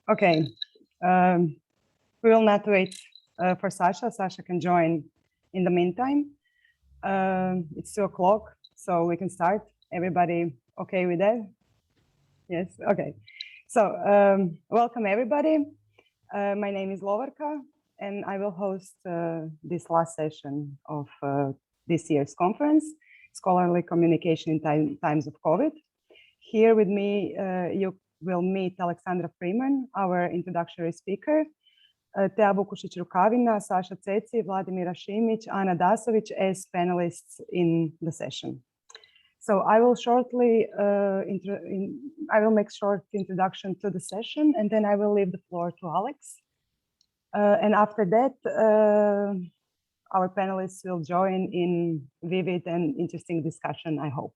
Okay, we will not wait for Saša. Saša can join in the meantime. It's 2 o'clock, so we can start. Everybody okay with that? Yes, okay. So welcome everybody. My name is Lovorka, and I will host this last session of this year's conference, Scholarly Communication in Times of COVID. Here with me, you will meet Alexandra Freeman, our introductory speaker, Vukušić, Rukavina, Saša, Ceci, Vladimira, Šimić, Dasović as panelists in the session. So I will shortly, I will make short introduction to the session, and then I will leave the floor to Alex. And after that, our panelists will join in vivid and interesting discussion, I hope.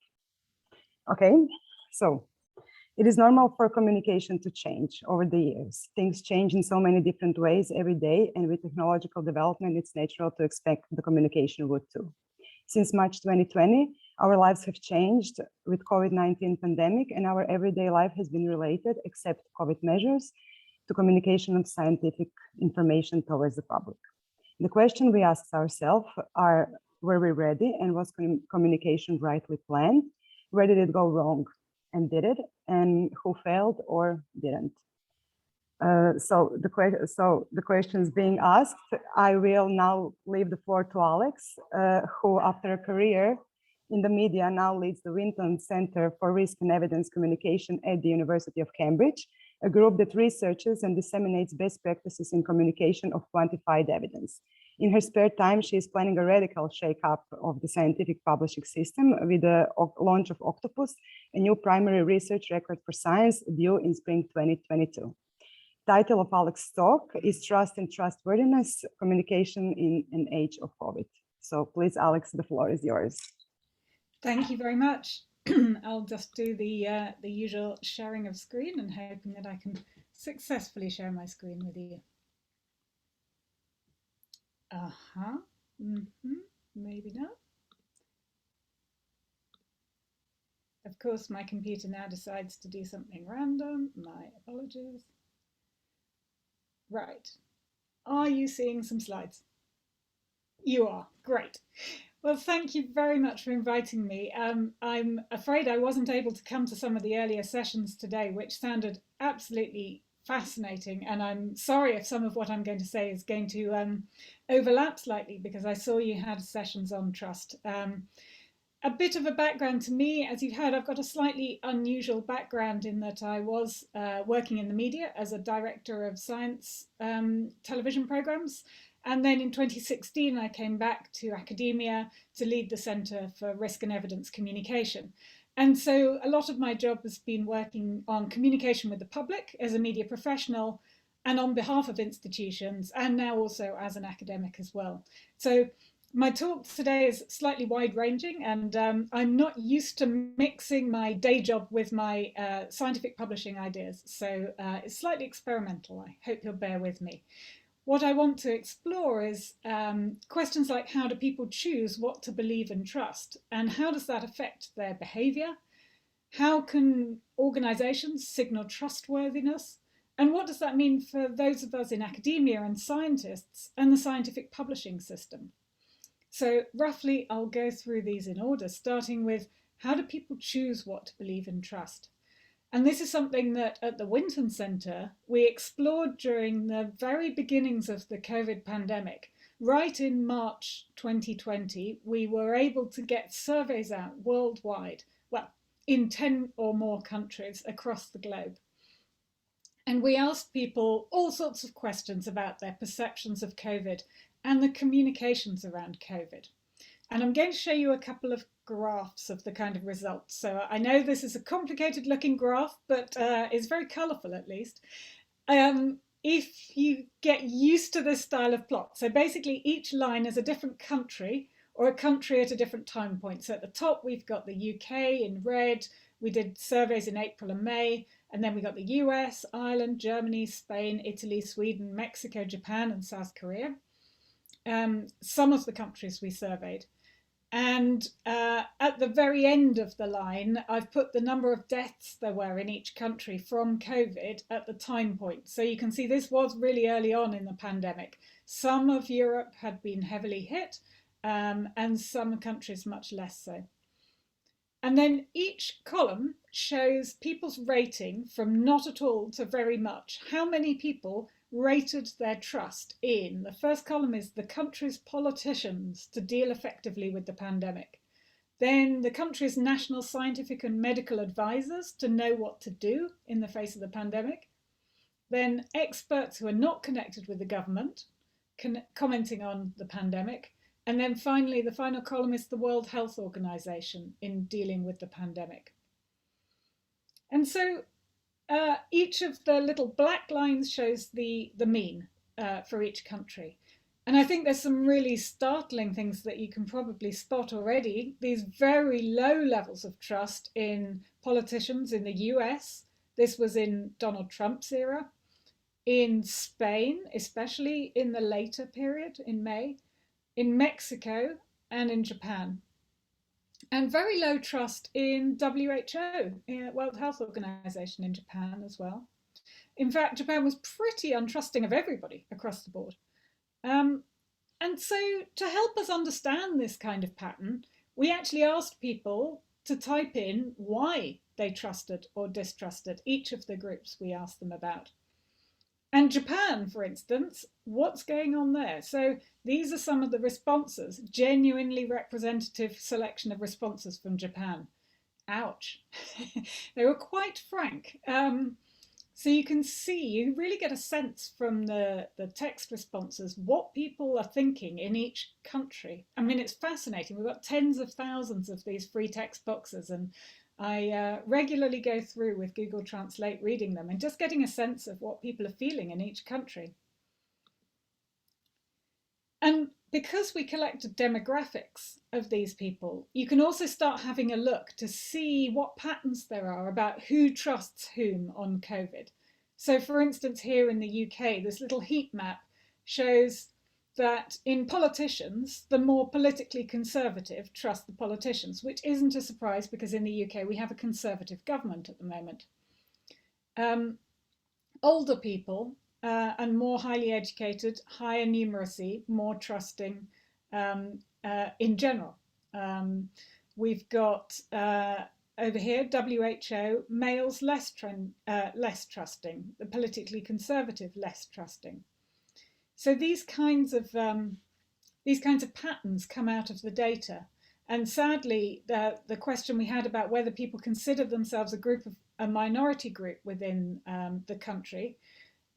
Okay, so it is normal for communication to change over the years. Things change in so many different ways every day, and with technological development, it's natural to expect the communication would too. Since March 2020, our lives have changed with COVID-19 pandemic, and our everyday life has been related, except COVID measures, to communication of scientific information towards the public. The question we asked ourselves are, were we ready, and was communication rightly planned? Where did it go wrong, and did it? And who failed or didn't? So the questions being asked, I will now leave the floor to Alex, who after a career in the media now leads the Winton Center for Risk and Evidence Communication at the University of Cambridge, a group that researches and disseminates best practices in communication of quantified evidence. In her spare time, she is planning a radical shake-up of the scientific publishing system with the launch of Octopus, a new primary research record for science due in spring 2022. Title of Alex's talk is Trust and Trustworthiness, Communication in an Age of COVID. So please, Alex, the floor is yours. Thank you very much. I'll just do the usual sharing of screen and hoping that I can successfully share my screen with you. Maybe not. Of course, my computer now decides to do something random. My apologies. Right. Are you seeing some slides? You are. Great. Well, thank you very much for inviting me. I'm afraid I wasn't able to come to some of the earlier sessions today, which sounded absolutely fascinating. And I'm sorry if some of what I'm going to say is going to overlap slightly, because I saw you had sessions on trust. A bit of a background to me, as you've heard, I've got a slightly unusual background in that I was working in the media as a director of science television programs. And then in 2016, I came back to academia to lead the Centre for Risk and Evidence Communication. And so a lot of my job has been working on communication with the public as a media professional and on behalf of institutions, and now also as an academic as well. So my talk today is slightly wide-ranging, and I'm not used to mixing my day job with my scientific publishing ideas. So it's slightly experimental. I hope you'll bear with me. What I want to explore is questions like, how do people choose what to believe and trust? And how does that affect their behavior? How can organizations signal trustworthiness? And what does that mean for those of us in academia and scientists and the scientific publishing system? So roughly, I'll go through these in order, starting with, how do people choose what to believe and trust? And this is something that at the Winton Center, we explored during the very beginnings of the COVID pandemic. Right in March 2020, we were able to get surveys out worldwide, well, in 10 or more countries across the globe. And we asked people all sorts of questions about their perceptions of COVID and the communications around COVID. And I'm going to show you a couple of graphs of the kind of results. So I know this is a complicated looking graph, but it's very colourful at least. If you get used to this style of plot, so basically each line is a different country or a country at a different time point. So at the top, we've got the UK in red. We did surveys in April and May, and then we got the US, Ireland, Germany, Spain, Italy, Sweden, Mexico, Japan, and South Korea. Some of the countries we surveyed. And at the very end of the line, I've put the number of deaths there were in each country from COVID at the time point. So you can see this was really early on in the pandemic. Some of Europe had been heavily hit, and some countries much less so. And then each column shows people's rating from not at all to very much. How many people rated their trust in, the first column is the country's politicians to deal effectively with the pandemic. Then the country's national scientific and medical advisors to know what to do in the face of the pandemic. Then experts who are not connected with the government commenting on the pandemic. And then finally, the final column is the World Health Organization in dealing with the pandemic. And so each of the little black lines shows the mean for each country. And I think there's some really startling things that you can probably spot already. These very low levels of trust in politicians in the US. This was in Donald Trump's era. In Spain, especially in the later period, in May. In Mexico and in Japan. And very low trust in WHO, World Health Organization in Japan as well. In fact, Japan was pretty untrusting of everybody across the board. And so to help us understand this kind of pattern, we actually asked people to type in why they trusted or distrusted each of the groups we asked them about. And Japan, for instance, what's going on there? So these are some of the responses, genuinely representative selection of responses from Japan. Ouch. They were quite frank. So you can see, you really get a sense from the text responses what people are thinking in each country. I mean, it's fascinating. We've got tens of thousands of these free text boxes, and I regularly go through with Google Translate reading them and just getting a sense of what people are feeling in each country. And because we collected demographics of these people, you can also start having a look to see what patterns there are about who trusts whom on COVID. So for instance, here in the UK, this little heat map shows that in politicians, the more politically conservative trust the politicians, which isn't a surprise because in the UK we have a conservative government at the moment. Older people and more highly educated, higher numeracy, more trusting in general. We've got over here, WHO, males less trusting, the politically conservative less trusting. So these kinds of patterns come out of the data. And sadly, the question we had about whether people consider themselves a minority group within the country,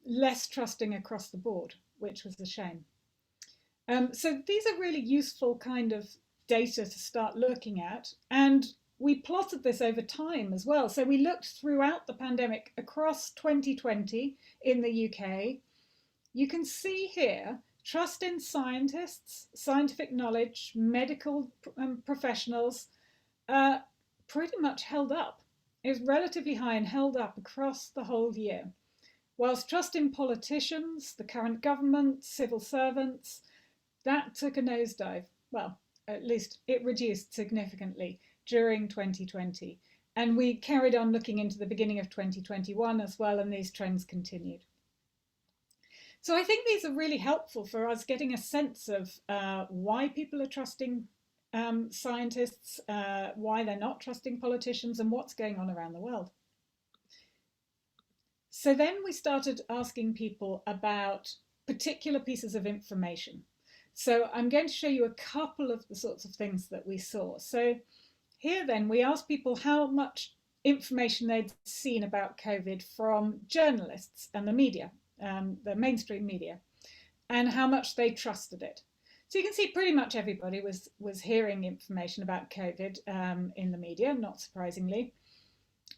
less trusting across the board, which was a shame. So these are really useful kind of data to start looking at. And we plotted this over time as well. So we looked throughout the pandemic across 2020 in the UK. You can see here, trust in scientists, scientific knowledge, medical professionals, pretty much held up. It was relatively high and held up across the whole year. Whilst trust in politicians, the current government, civil servants, that took a nosedive. Well, at least it reduced significantly during 2020. And we carried on looking into the beginning of 2021 as well, and these trends continued. So I think these are really helpful for us getting a sense of why people are trusting scientists, why they're not trusting politicians, and what's going on around the world. So then we started asking people about particular pieces of information. So I'm going to show you a couple of the sorts of things that we saw. So here then we asked people how much information they'd seen about COVID from journalists and the media. The mainstream media, and how much they trusted it. So you can see pretty much everybody was hearing information about COVID in the media, not surprisingly.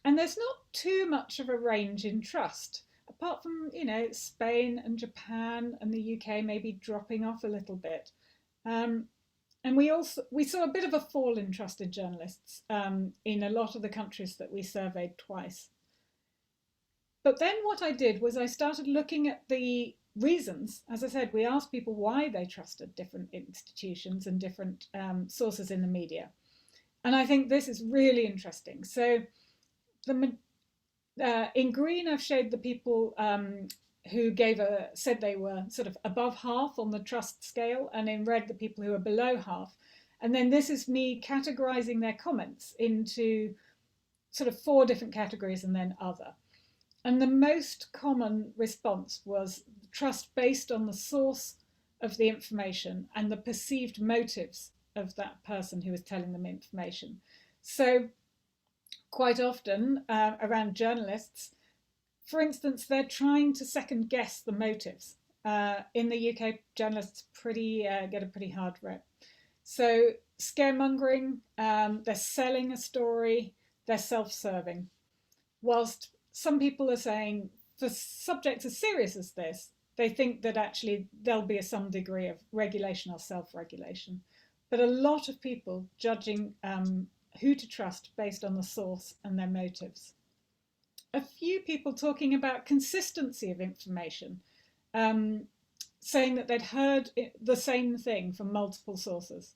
And there's not too much of a range in trust, apart from, Spain and Japan and the UK maybe dropping off a little bit. And we saw a bit of a fall in trusted journalists in a lot of the countries that we surveyed twice. But then what I did was I started looking at the reasons. As I said, we asked people why they trusted different institutions and different sources in the media. And I think this is really interesting. So in green, I've showed the people who said they were sort of above half on the trust scale, and in red, the people who are below half. And then this is me categorizing their comments into sort of 4 different categories and then other. And the most common response was trust based on the source of the information and the perceived motives of that person who was telling them information. So quite often around journalists, for instance, they're trying to second guess the motives. In the UK, journalists get a pretty hard rep. So scaremongering, they're selling a story, they're self-serving. Whilst some people are saying for subjects as serious as this, they think that actually there'll be some degree of regulation or self-regulation. But a lot of people judging who to trust based on the source and their motives. A few people talking about consistency of information, saying that they'd heard the same thing from multiple sources,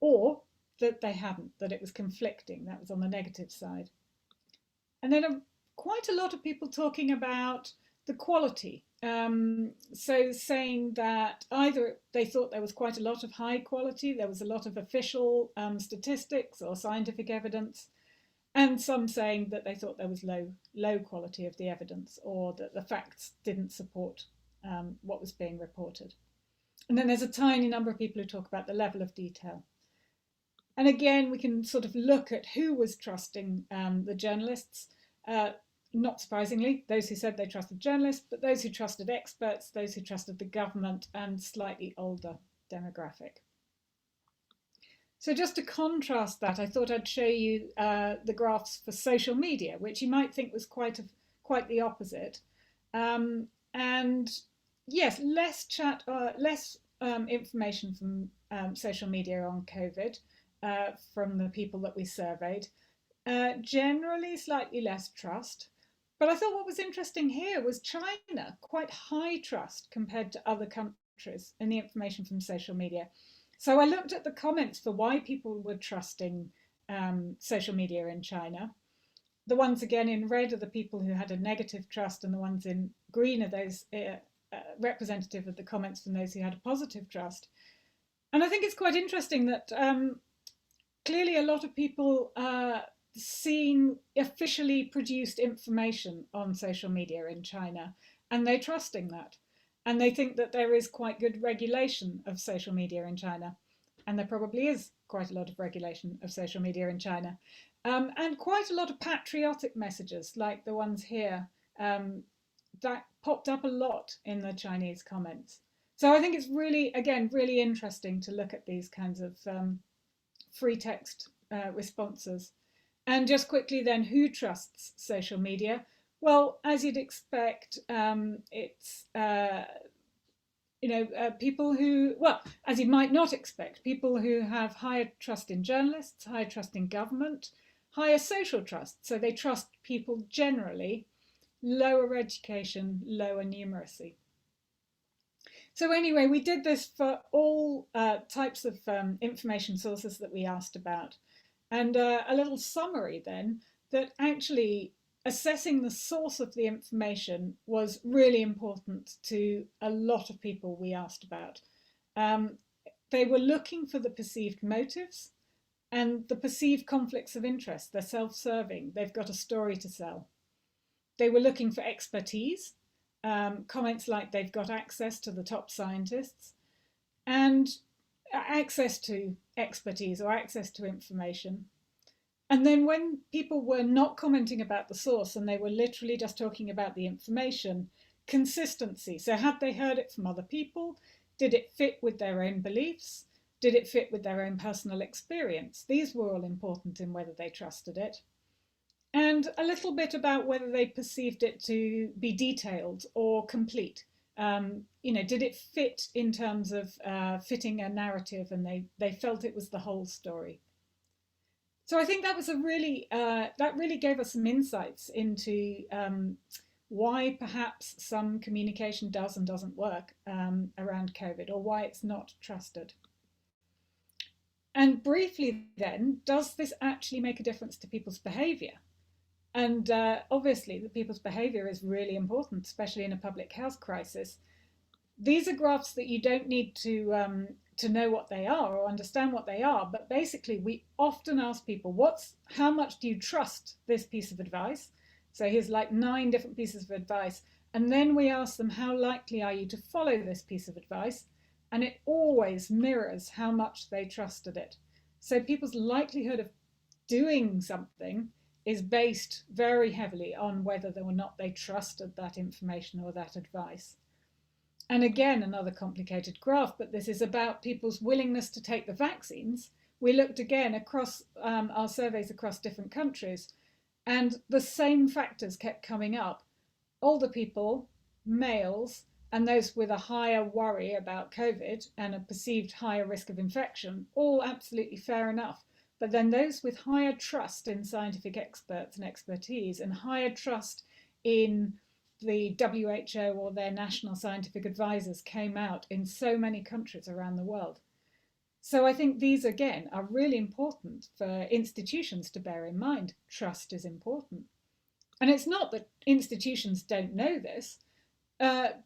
or that they hadn't, that it was conflicting. That was on the negative side. And then quite a lot of people talking about the quality. So saying that either they thought there was quite a lot of high quality, there was a lot of official statistics or scientific evidence, and some saying that they thought there was low quality of the evidence, or that the facts didn't support what was being reported. And then there's a tiny number of people who talk about the level of detail. And again, we can sort of look at who was trusting the journalists. Not surprisingly, those who said they trusted journalists, but those who trusted experts, those who trusted the government, and slightly older demographic. So just to contrast that, I thought I'd show you the graphs for social media, which you might think was quite the opposite. And yes, less information from social media on COVID from the people that we surveyed. Generally slightly less trust. But I thought what was interesting here was China, quite high trust compared to other countries in the information from social media. So I looked at the comments for why people were trusting social media in China. The ones again in red are the people who had a negative trust, and the ones in green are those representative of the comments from those who had a positive trust. And I think it's quite interesting that clearly a lot of people seeing officially produced information on social media in China, and they're trusting that. And they think that there is quite good regulation of social media in China. And there probably is quite a lot of regulation of social media in China. And quite a lot of patriotic messages, like the ones here, that popped up a lot in the Chinese comments. So I think it's really, again, really interesting to look at these kinds of free text responses. And just quickly then, who trusts social media? Well, as you'd expect, it's people who, well, as you might not expect, people who have higher trust in journalists, higher trust in government, higher social trust. So they trust people generally, lower education, lower numeracy. So anyway, we did this for all types of information sources that we asked about. And a little summary then, that actually assessing the source of the information was really important to a lot of people we asked about. They were looking for the perceived motives and the perceived conflicts of interest. They're self-serving, they've got a story to sell. They were looking for expertise, comments like they've got access to the top scientists, and access to expertise or access to information. And then when people were not commenting about the source and they were literally just talking about the information, consistency. So had they heard it from other people? Did it fit with their own beliefs? Did it fit with their own personal experience? These were all important in whether they trusted it. And a little bit about whether they perceived it to be detailed or complete. Did it fit in terms of fitting a narrative, and they felt it was the whole story. So I think that was that really gave us some insights into why perhaps some communication does and doesn't work around COVID, or why it's not trusted. And briefly then, does this actually make a difference to people's behaviour? And obviously the people's behaviour is really important, especially in a public health crisis. These are graphs that you don't need to know what they are or understand what they are, but basically we often ask people, how much do you trust this piece of advice? So here's like 9 different pieces of advice, and then we ask them, how likely are you to follow this piece of advice? And it always mirrors how much they trusted it. So people's likelihood of doing something is based very heavily on whether or not they trusted that information or that advice. And again, another complicated graph, but this is about people's willingness to take the vaccines. We looked again across our surveys across different countries, and the same factors kept coming up. Older people, males, and those with a higher worry about COVID and a perceived higher risk of infection, all absolutely fair enough. But then those with higher trust in scientific experts and expertise, and higher trust in the WHO or their national scientific advisors, came out in so many countries around the world. So I think these, again, are really important for institutions to bear in mind. Trust is important. And it's not that institutions don't know this.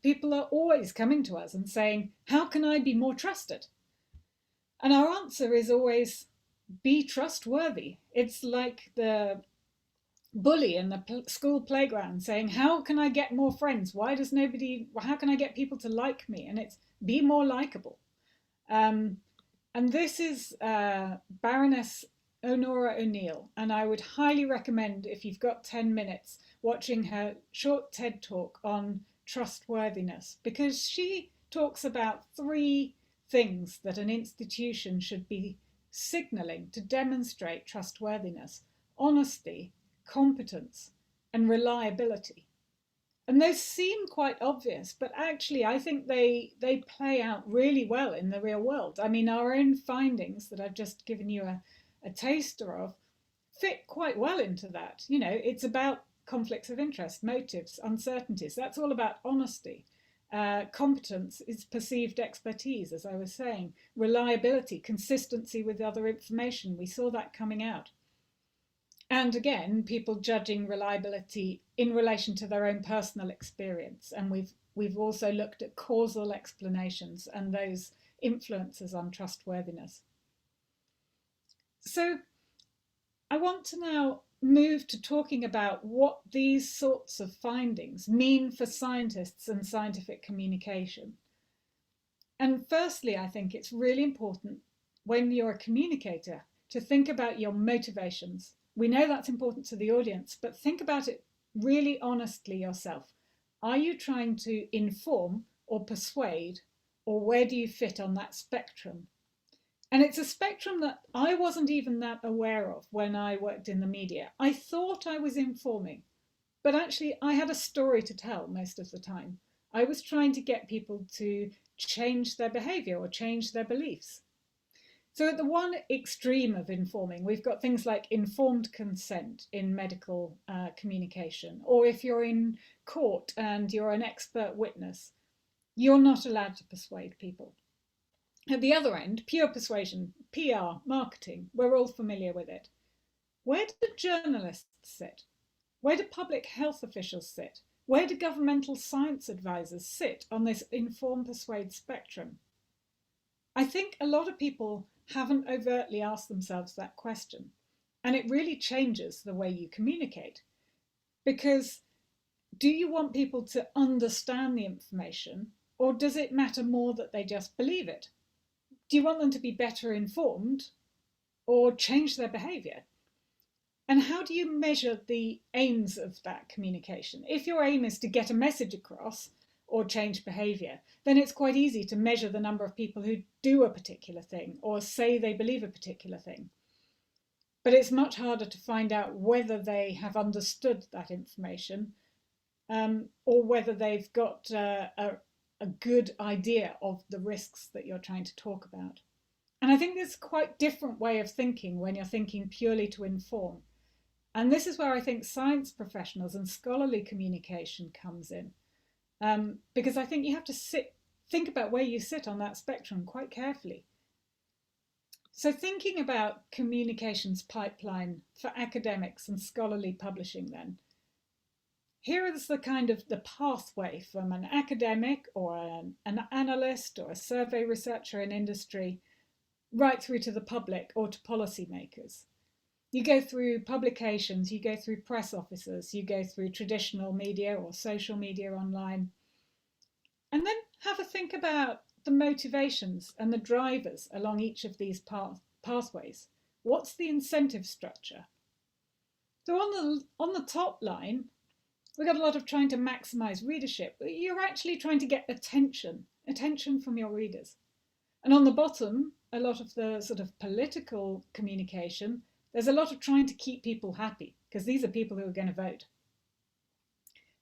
People are always coming to us and saying, how can I be more trusted? And our answer is always, be trustworthy. It's like the bully in the school playground saying, how can I get more friends? How can I get people to like me? And it's be more likable. And this is Baroness Honora O'Neill. And I would highly recommend, if you've got 10 minutes, watching her short TED talk on trustworthiness, because she talks about 3 things that an institution should be signalling to demonstrate trustworthiness: honesty, competence, and reliability. And those seem quite obvious, but actually I think they play out really well in the real world. I mean, our own findings that I've just given you a taster of fit quite well into that. You know, it's about conflicts of interest, motives, uncertainties. That's all about honesty. Competence is perceived expertise, as I was saying. Reliability, consistency with other information. We saw that coming out. And again, people judging reliability in relation to their own personal experience. And we've also looked at causal explanations and those influences on trustworthiness. So I want to now move to talking about what these sorts of findings mean for scientists and scientific communication. And firstly, I think it's really important when you're a communicator to think about your motivations. We know that's important to the audience, but think about it really honestly yourself. Are you trying to inform or persuade, or where do you fit on that spectrum? And it's a spectrum that I wasn't even that aware of when I worked in the media. I thought I was informing, but actually I had a story to tell most of the time. I was trying to get people to change their behavior or change their beliefs. So at the one extreme of informing, we've got things like informed consent in medical communication, or if you're in court and you're an expert witness, you're not allowed to persuade people. At the other end, pure persuasion, PR, marketing, we're all familiar with it. Where do journalists sit? Where do public health officials sit? Where do governmental science advisors sit on this inform persuade spectrum? I think a lot of people haven't overtly asked themselves that question, and it really changes the way you communicate. Because do you want people to understand the information, or does it matter more that they just believe it? Do you want them to be better informed or change their behaviour? And how do you measure the aims of that communication? If your aim is to get a message across or change behaviour, then it's quite easy to measure the number of people who do a particular thing or say they believe a particular thing. But it's much harder to find out whether they have understood that information or whether they've got a good idea of the risks that you're trying to talk about. And I think there's a quite different way of thinking when you're thinking purely to inform. And this is where I think science professionals and scholarly communication comes in, because I think you have to think about where you sit on that spectrum quite carefully. So thinking about communications pipeline for academics and scholarly publishing then, here is the kind of the pathway from an academic or an analyst or a survey researcher in industry right through to the public or to policymakers. You go through publications, you go through press officers, you go through traditional media or social media online, and then have a think about the motivations and the drivers along each of these pathways. What's the incentive structure? So on the top line, we've got a lot of trying to maximize readership, but you're actually trying to get attention from your readers. And on the bottom, a lot of the sort of political communication, there's a lot of trying to keep people happy, because these are people who are going to vote.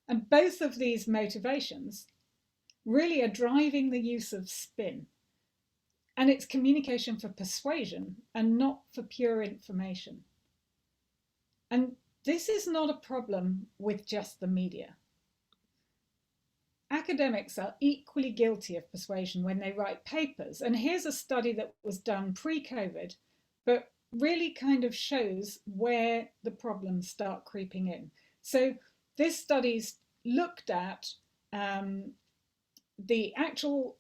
And both of these motivations really are driving the use of spin. And it's communication for persuasion and not for pure information. And this is not a problem with just the media. Academics are equally guilty of persuasion when they write papers. And here's a study that was done pre-COVID, but really kind of shows where the problems start creeping in. So this study's looked at the actual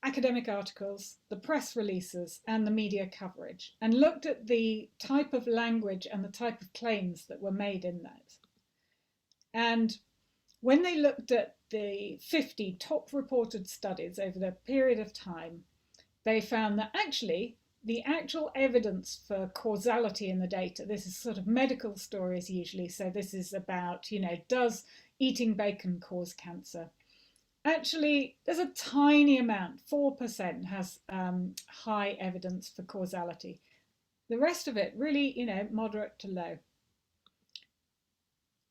academic articles, the press releases, and the media coverage, and looked at the type of language and the type of claims that were made in that. And when they looked at the 50 top reported studies over the period of time, they found that actually the actual evidence for causality in the data, this is sort of medical stories usually, so this is about, does eating bacon cause cancer? Actually, there's a tiny amount, 4% has high evidence for causality. The rest of it really, moderate to low.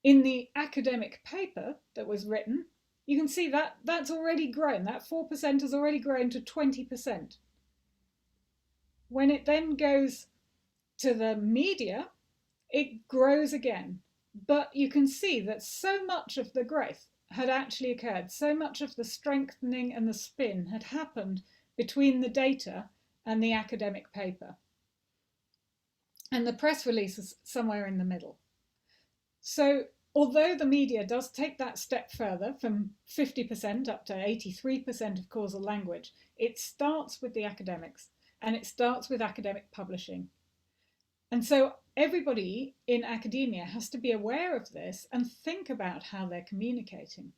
In the academic paper that was written, you can see that that's already grown. That 4% has already grown to 20%. When it then goes to the media, it grows again. But you can see that so much of the growth had actually occurred. So much of the strengthening and the spin had happened between the data and the academic paper. And the press release is somewhere in the middle. So although the media does take that step further from 50% up to 83% of causal language, it starts with the academics and it starts with academic publishing. And so everybody in academia has to be aware of this and think about how they're communicating.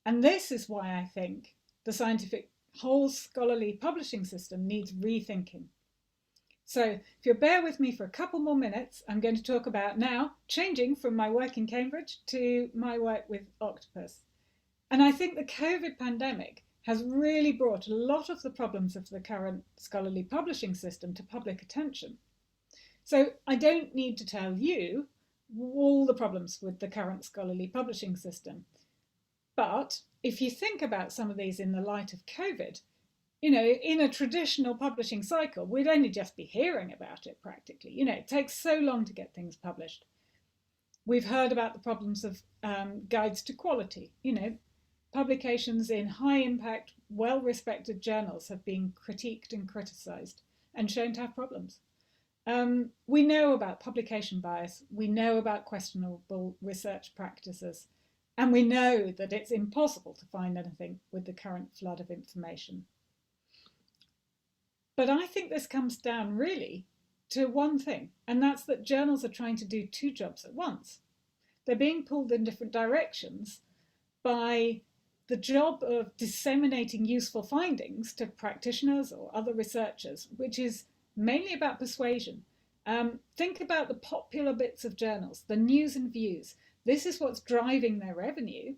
And this is why I think the scientific whole scholarly publishing system needs rethinking. So if you'll bear with me for a couple more minutes, I'm going to talk about now changing from my work in Cambridge to my work with Octopus. And I think the COVID pandemic has really brought a lot of the problems of the current scholarly publishing system to public attention. So I don't need to tell you all the problems with the current scholarly publishing system. But if you think about some of these in the light of COVID, in a traditional publishing cycle, we'd only just be hearing about it practically. It takes so long to get things published. We've heard about the problems of guides to quality. Publications in high impact, well-respected journals have been critiqued and criticised and shown to have problems. We know about publication bias, we know about questionable research practices, and we know that it's impossible to find anything with the current flood of information. But I think this comes down really to one thing, and that's that journals are trying to do two jobs at once. They're being pulled in different directions by the job of disseminating useful findings to practitioners or other researchers, which is mainly about persuasion. Think about the popular bits of journals, the news and views. This is what's driving their revenue.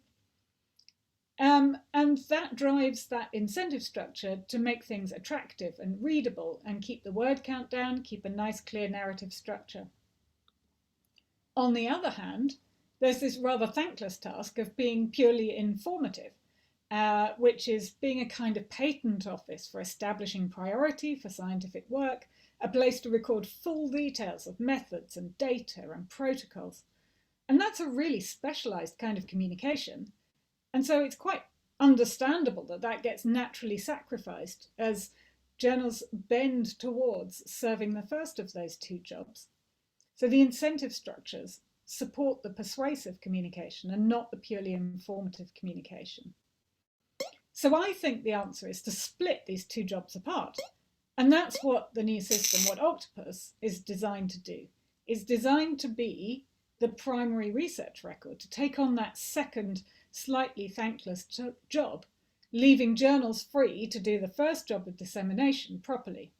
And that drives that incentive structure to make things attractive and readable and keep the word count down, keep a nice clear narrative structure. On the other hand, there's this rather thankless task of being purely informative, which is being a kind of patent office for establishing priority for scientific work a place to record full details of methods and data and protocols. And that's a really specialized kind of communication. And so it's quite understandable that that gets naturally sacrificed as journals bend towards serving the first of those two jobs. So the incentive structures support the persuasive communication and not the purely informative communication. So I think the answer is to split these two jobs apart. And that's what the new system, what Octopus is designed to do. It's designed to be the primary research record, to take on that second, slightly thankless job, leaving journals free to do the first job of dissemination properly.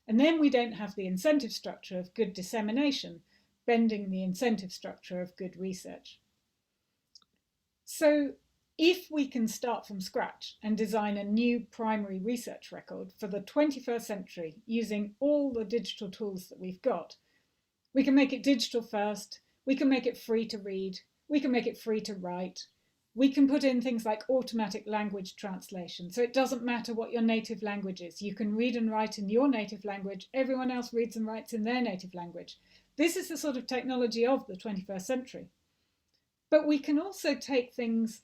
And then we don't have the incentive structure of good dissemination, bending the incentive structure of good research. So if we can start from scratch and design a new primary research record for the 21st century using all the digital tools that we've got, we can make it digital first, we can make it free to read, we can make it free to write, we can put in things like automatic language translation. So it doesn't matter what your native language is. You can read and write in your native language. Everyone else reads and writes in their native language. This is the sort of technology of the 21st century. But we can also take things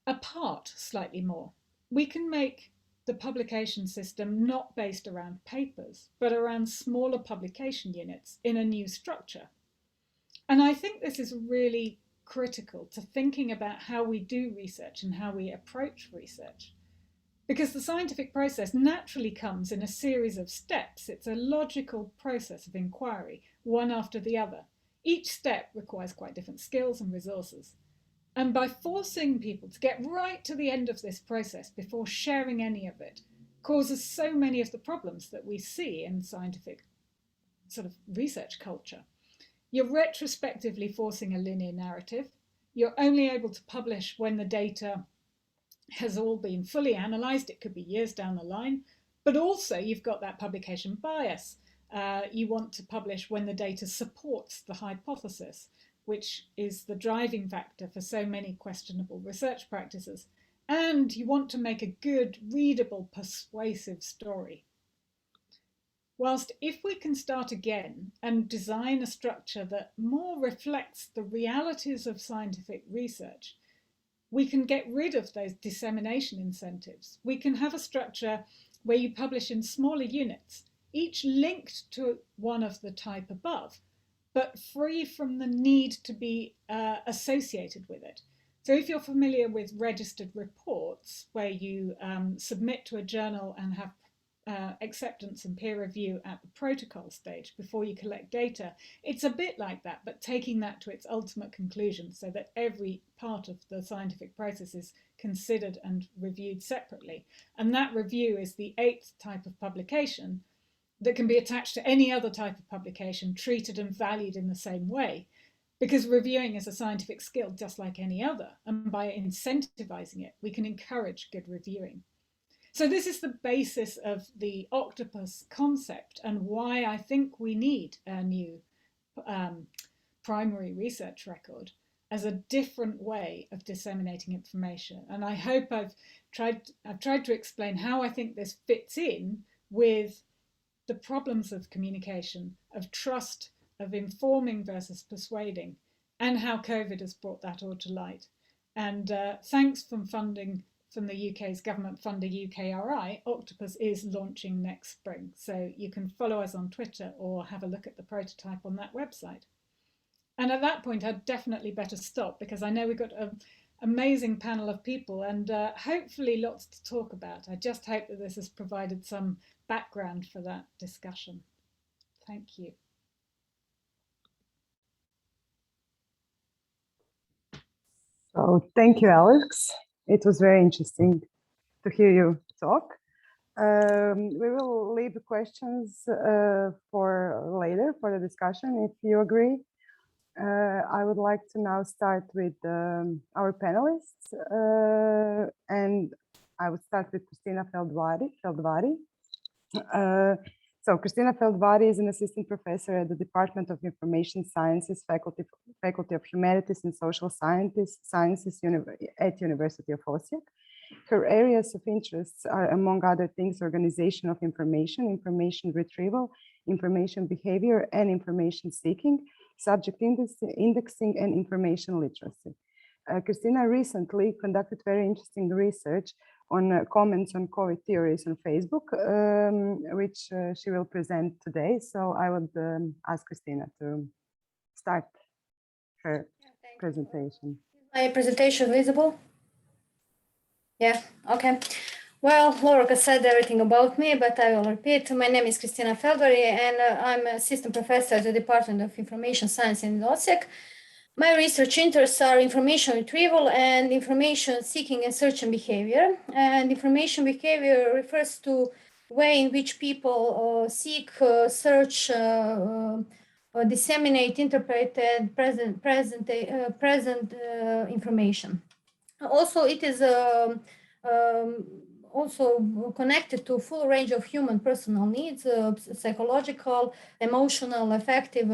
apart slightly more. We can make the publication system not based around papers, but around smaller publication units in a new structure. And I think this is really critical to thinking about how we do research and how we approach research. Because the scientific process naturally comes in a series of steps. It's a logical process of inquiry, one after the other. Each step requires quite different skills and resources. And by forcing people to get right to the end of this process before sharing any of it, causes so many of the problems that we see in scientific sort of research culture. You're retrospectively forcing a linear narrative. You're only able to publish when the data has all been fully analysed. It could be years down the line, but also you've got that publication bias. You want to publish when the data supports the hypothesis, which is the driving factor for so many questionable research practices. And you want to make a good, readable, persuasive story. Whilst if we can start again and design a structure that more reflects the realities of scientific research, we can get rid of those dissemination incentives. We can have a structure where you publish in smaller units, each linked to one of the type above, but free from the need to be associated with it. So if you're familiar with registered reports, where you submit to a journal and have acceptance and peer review at the protocol stage before you collect data, it's a bit like that, but taking that to its ultimate conclusion so that every part of the scientific process is considered and reviewed separately. And that review is the 8th type of publication that can be attached to any other type of publication, treated and valued in the same way, because reviewing is a scientific skill just like any other, and by incentivizing it, we can encourage good reviewing. So this is the basis of the Octopus concept and why I think we need a new primary research record as a different way of disseminating information. And I hope I've tried to explain how I think this fits in with the problems of communication, of trust, of informing versus persuading, and how COVID has brought that all to light. And thanks from funding from the UK's government funder UKRI, Octopus is launching next spring. So you can follow us on Twitter or have a look at the prototype on that website. And at that point, I'd definitely better stop, because I know we've got an amazing panel of people and hopefully lots to talk about. I just hope that this has provided some background for that discussion. Thank you. So thank you, Alex. It was very interesting to hear you talk. We will leave the questions for later for the discussion, if you agree. I would like to now start with our panelists, and I would start with Kristina Feldvari. So Kristina Feldvari is an assistant professor at the Department of Information Sciences, Faculty of Humanities and Social Sciences at University of Osijek. Her areas of interests are, among other things, organization of information, information retrieval, information behavior, and information seeking, subject indexing, and information literacy. Kristina recently conducted very interesting research on comments on COVID theories on Facebook, which she will present today. So I would ask Kristina to start her presentation. My presentation visible? Yeah, okay. Well, Lovorka said everything about me, but I will repeat. My name is Kristina Feldvari, and I'm assistant professor at the Department of Information Science in Osijek. My research interests are information retrieval and information seeking and search and behavior. And information behavior refers to the way in which people seek, search, disseminate, interpret, and present information. Also, it is also connected to a full range of human personal needs, psychological, emotional, affective,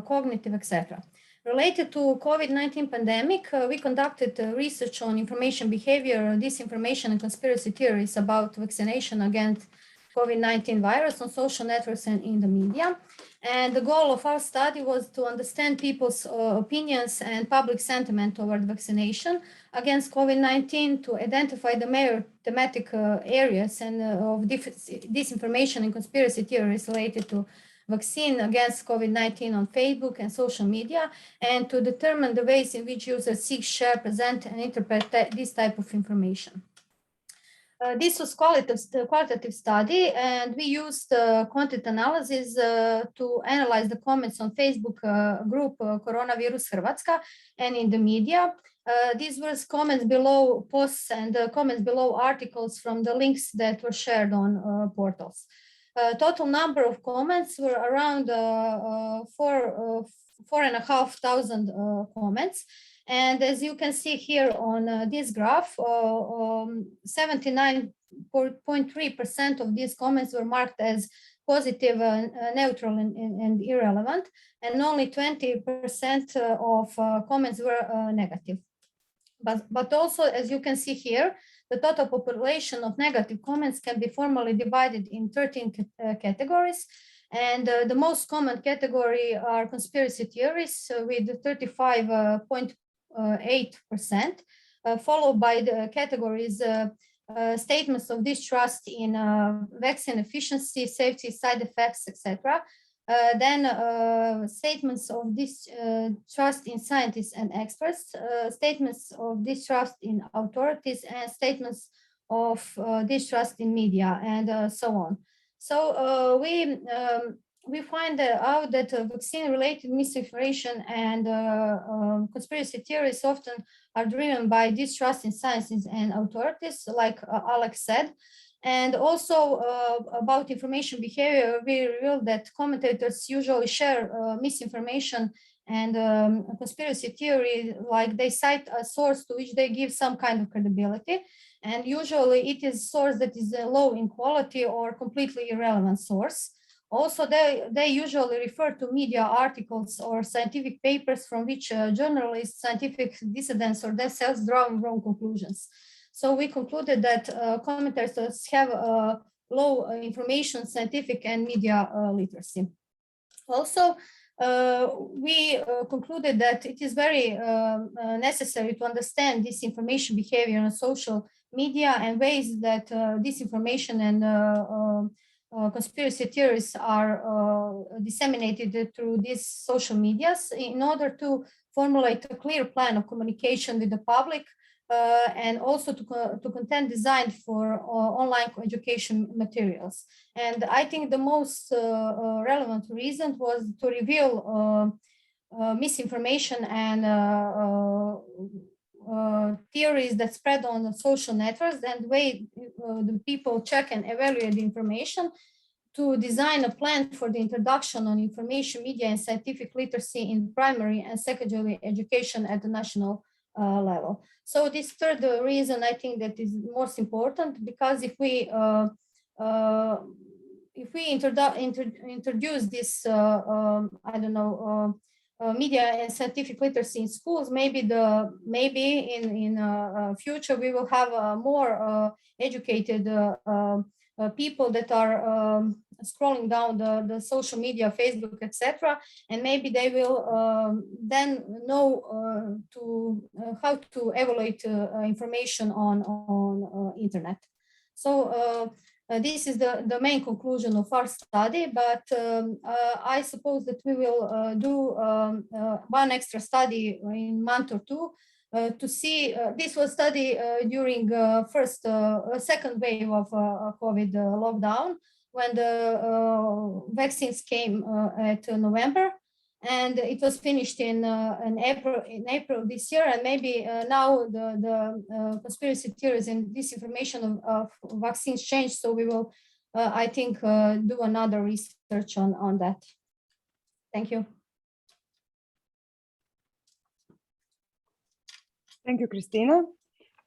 cognitive, etc. Related to COVID-19 pandemic, we conducted research on information behavior, disinformation, and conspiracy theories about vaccination against COVID-19 virus on social networks and in the media. And the goal of our study was to understand people's opinions and public sentiment toward vaccination against COVID-19, to identify the major thematic areas and of disinformation and conspiracy theories related to vaccine against COVID-19 on Facebook and social media, and to determine the ways in which users seek, share, present, and interpret this type of information. This was qualitative study, and we used content analysis to analyze the comments on Facebook group Coronavirus Hrvatska and in the media. These were comments below posts and comments below articles from the links that were shared on portals. Total number of comments were around 4,500 comments. And as you can see here on this graph, 79.3% of these comments were marked as positive, neutral, and irrelevant, and only 20% of comments were negative. But also, as you can see here, the total population of negative comments can be formally divided in 13 categories. And the most common category are conspiracy theories with 35.8%, followed by the categories statements of distrust in vaccine efficiency, safety, side effects, etc. Then statements of distrust in scientists and experts, statements of distrust in authorities, and statements of distrust in media, and so on. So we find out that vaccine-related misinformation and conspiracy theories often are driven by distrust in scientists and authorities, like Alex said. And also about information behavior, we revealed that commentators usually share misinformation and conspiracy theory, like they cite a source to which they give some kind of credibility. And usually it is a source that is low in quality or completely irrelevant source. Also, they usually refer to media articles or scientific papers from which journalists, scientific dissidents, or themselves draw wrong conclusions. So we concluded that commentators have low information, scientific, and media literacy. Also, we concluded that it is very necessary to understand this information behavior on social media and ways that disinformation and conspiracy theories are disseminated through these social medias in order to formulate a clear plan of communication with the public and also to content designed for online education materials. And I think the most relevant reason was to reveal misinformation and theories that spread on social networks, and the way the people check and evaluate the information, to design a plan for the introduction on information media and scientific literacy in primary and secondary education at the national level. So this third reason, I think, that is most important, because if we introduce this, media and scientific literacy in schools, maybe in future we will have more educated people that are scrolling down the social media, Facebook, etc., and maybe they will then know how to evaluate information on internet. So this is the main conclusion of our study, but I suppose that we will do one extra study in a month or two to see. This was study during second wave of COVID lockdown, when the vaccines came at November, and it was finished in April this year. And maybe now the conspiracy theories and disinformation of vaccines change. So we will, I think, do another research on that. Thank you. Thank you, Kristina.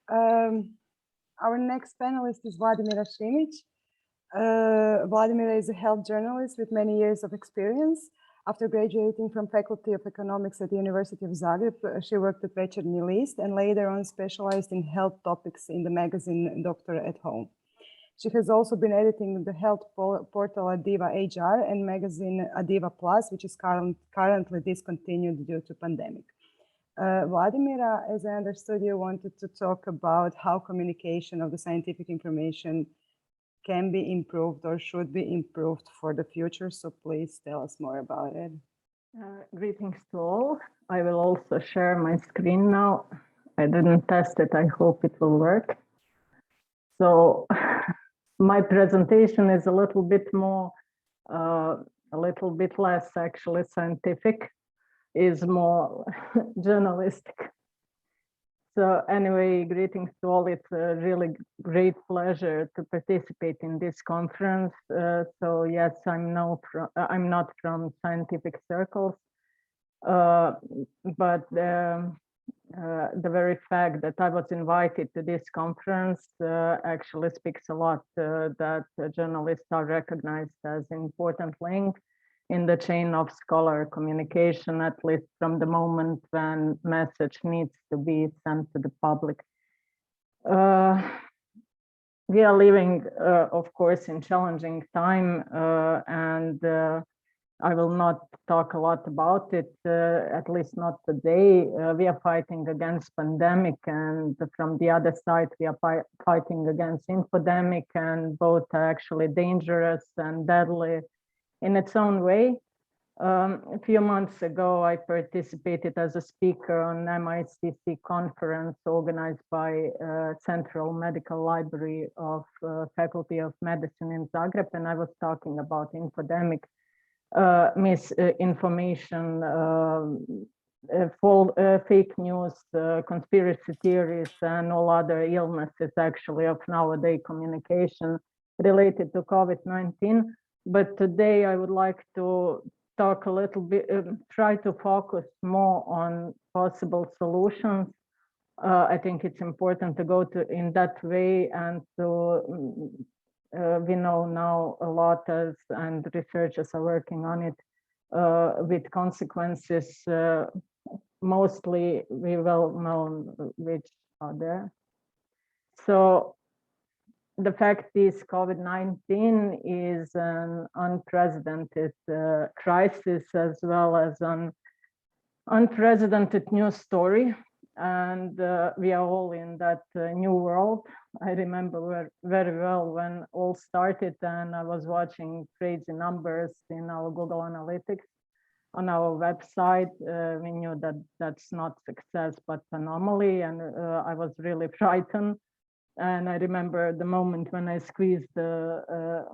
Our next panelist is Vladimira Šimić. Vladimira is a health journalist with many years of experience. After graduating from Faculty of Economics at the University of Zagreb, she worked at Večernji List and later on specialized in health topics in the magazine Doctor at Home. She has also been editing the health portal Adiva HR and magazine Adiva Plus, which is currently discontinued due to pandemic. Vladimira, as I understood, you wanted to talk about how communication of the scientific information can be improved or should be improved for the future. So please tell us more about it. Greetings to all. I will also share my screen now. I didn't test it. I hope it will work. So my presentation is a little bit more, a little bit less actually scientific, is more journalistic. So anyway, greetings to all. It's a really great pleasure to participate in this conference. So yes, I'm not from scientific circles, but the very fact that I was invited to this conference actually speaks a lot that journalists are recognized as an important link in the chain of scholar communication, at least from the moment when message needs to be sent to the public. We are living, of course, in challenging time, and I will not talk a lot about it, at least not today. We are fighting against pandemic, and from the other side, we are fighting against infodemic, and both are actually dangerous and deadly in its own way. A few months ago, I participated as a speaker on MICC conference organized by Central Medical Library of Faculty of Medicine in Zagreb, and I was talking about infodemic, misinformation, fake news, conspiracy theories, and all other illnesses actually of nowadays communication related to COVID-19. But today I would like to talk a little bit, try to focus more on possible solutions. I think it's important to go in that way, and to we know now a lot as, and researchers are working on it, with consequences mostly we well known which are there. So the fact is COVID-19 is an unprecedented crisis, as well as an unprecedented news story. And we are all in that new world. I remember very well when all started, and I was watching crazy numbers in our Google Analytics on our website. We knew that that's not success, but anomaly, and I was really frightened. And I remember the moment when I squeezed the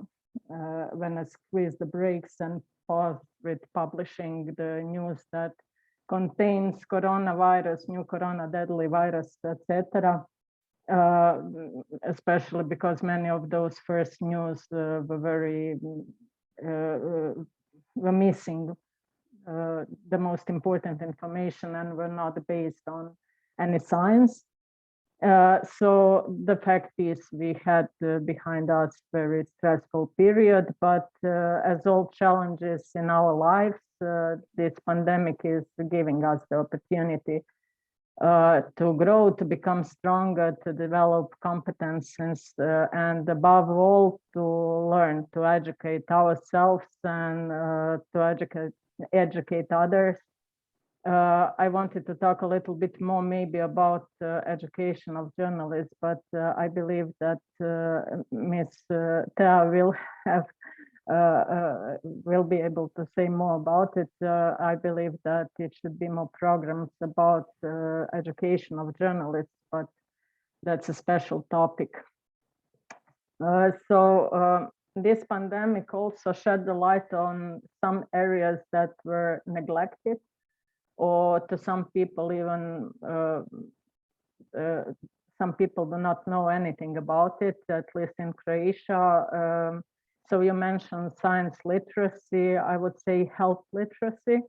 brakes and paused with publishing the news that contains coronavirus, new corona, deadly virus, etc. Especially because many of those first news were missing the most important information and were not based on any science. So the fact is we had behind us very stressful period, but as all challenges in our lives, this pandemic is giving us the opportunity to grow, to become stronger, to develop competences, and above all, to learn, to educate ourselves and to educate others. I wanted to talk a little bit more maybe about education of journalists, but I believe that Ms. Tea will be able to say more about it. I believe that it should be more programs about education of journalists, but that's a special topic. This pandemic also shed the light on some areas that were neglected, or to some people even some people do not know anything about it, at least in Croatia. So you mentioned science literacy, I would say health literacy.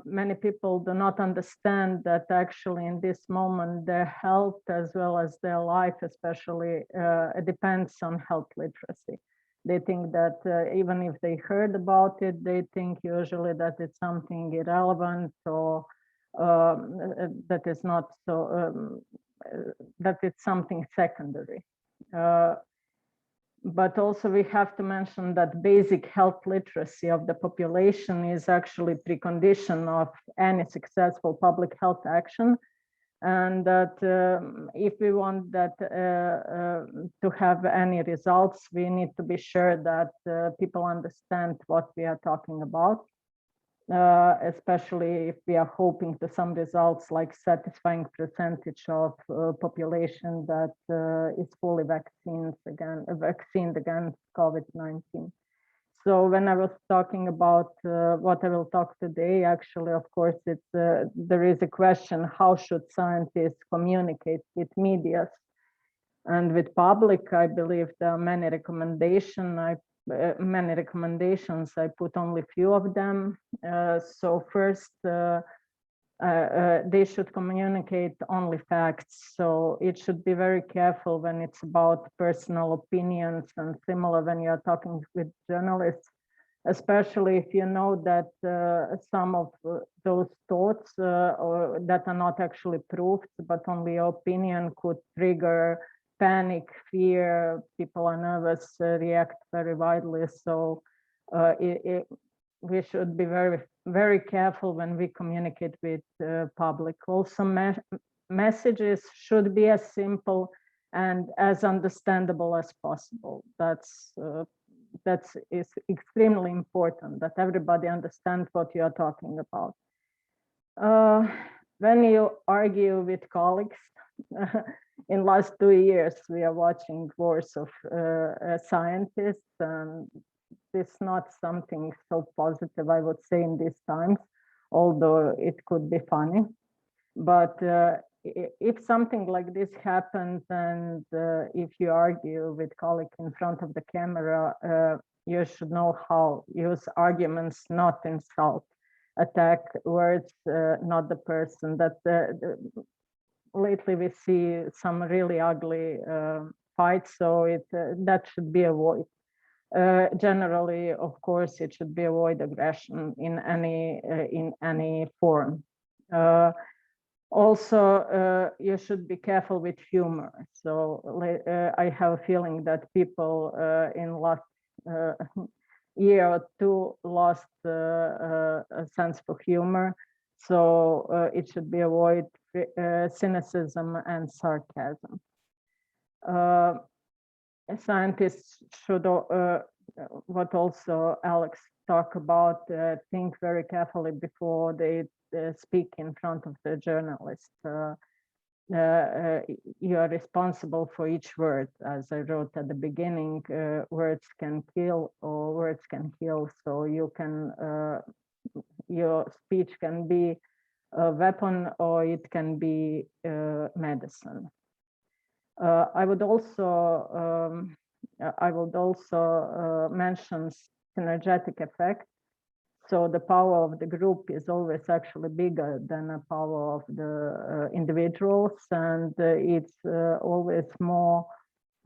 Many people do not understand that actually in this moment their health as well as their life especially depends on health literacy. They think that even if they heard about it, they think usually that it's something irrelevant or that is not so, that it's something secondary. But also we have to mention that basic health literacy of the population is actually precondition of any successful public health action. And that if we want that to have any results, we need to be sure that people understand what we are talking about, especially if we are hoping to some results like satisfying percentage of population that is fully vaccinated against COVID-19. So when I was talking about what I will talk today, actually, of course, it's there is a question: how should scientists communicate with media and with public? I believe there are many recommendations. I put only few of them. So first, they should communicate only facts. So it should be very careful when it's about personal opinions and similar when you're talking with journalists, especially if you know that some of those thoughts or that are not actually proved, but only your opinion could trigger panic, fear, people are nervous, react very widely. So we should be very, very careful when we communicate with public. Also, messages should be as simple and as understandable as possible. That's is extremely important, that everybody understands what you are talking about. When you argue with colleagues, in last 2 years, we are watching wars of scientists, and it's not something so positive, I would say, in these times, although it could be funny. But if something like this happens, and if you argue with colleagues in front of the camera, you should know how use arguments, not insult, attack words, not the person. That lately we see some really ugly fights, so that should be avoided. Generally, of course, it should be avoid aggression in any form. Also, you should be careful with humor. So I have a feeling that people in last year or two lost a sense for humor. So it should be avoid cynicism and sarcasm. Scientists should, what also Alex talked about, think very carefully before they speak in front of the journalist. You are responsible for each word. As I wrote at the beginning, words can kill or words can heal. So you can, your speech can be a weapon or it can be medicine. I would also mention synergetic effect. So the power of the group is always actually bigger than the power of the individuals, and it's always more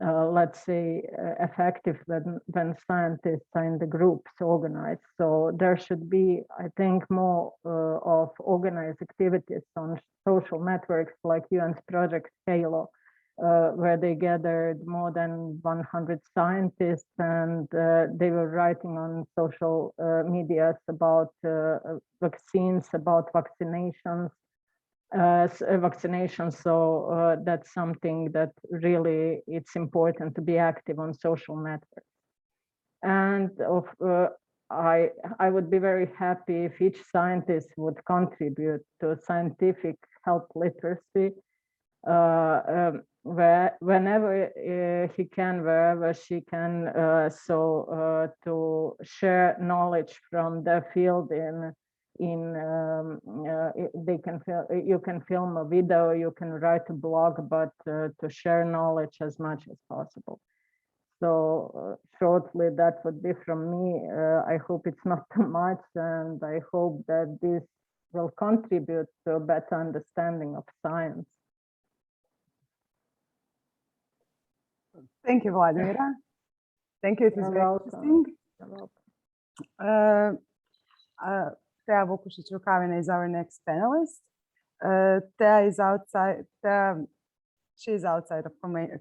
let's say, effective when scientists are in the groups organized. So there should be, I think, more of organized activities on social networks like UN's project Halo, where they gathered more than 100 scientists, and they were writing on social medias about vaccines, about vaccinations. So that's something that really it's important to be active on social networks. And I would be very happy if each scientist would contribute to scientific health literacy whenever he can, wherever she can, to share knowledge from the field they can you can film a video, you can write a blog, but to share knowledge as much as possible. So shortly, that would be from me. I hope it's not too much, and I hope that this will contribute to a better understanding of science. Thank you, Vladimira. Thank you. It was very interesting. Teja Vukušić-Rukavina is our next panelist. Teja is outside. She's outside of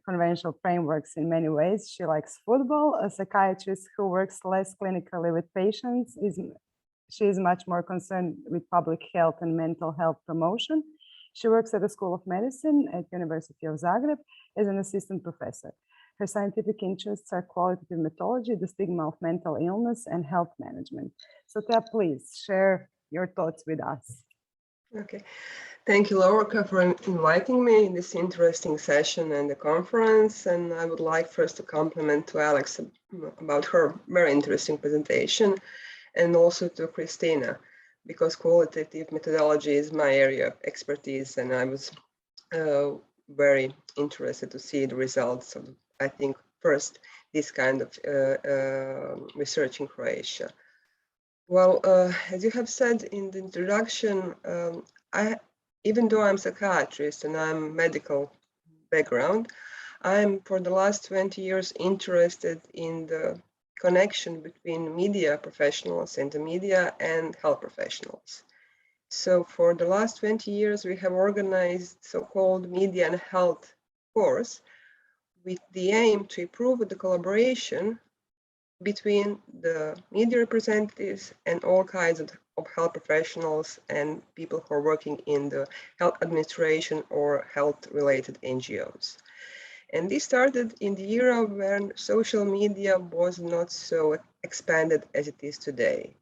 conventional frameworks in many ways. She likes football. A psychiatrist who works less clinically with patients. She is much more concerned with public health and mental health promotion. She works at the School of Medicine at University of Zagreb as an assistant professor. Her scientific interests are qualitative methodology, the stigma of mental illness, and health management. So Teja, please share your thoughts with us. Okay. Thank you, Lovorka, for inviting me in this interesting session and the conference. And I would like first to compliment to Alex about her very interesting presentation, and also to Kristina, because qualitative methodology is my area of expertise, and I was very interested to see the results of, I think, first, this kind of research in Croatia. Well, as you have said in the introduction, even though I'm a psychiatrist and I'm medical background, I'm for the last 20 years interested in the connection between media professionals and the media and health professionals. So for the last 20 years, we have organized so-called media and health course with the aim to improve the collaboration between the media representatives and all kinds of health professionals and people who are working in the health administration or health-related NGOs. And this started in the era when social media was not so expanded as it is today.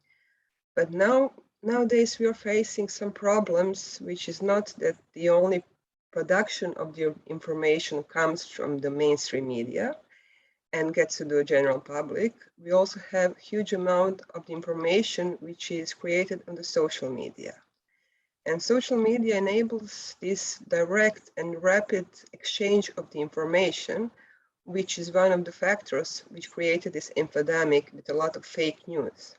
But nowadays we are facing some problems, which is not that the only production of the information comes from the mainstream media and gets to the general public. We also have a huge amount of the information which is created on the social media. And social media enables this direct and rapid exchange of the information, which is one of the factors which created this epidemic with a lot of fake news.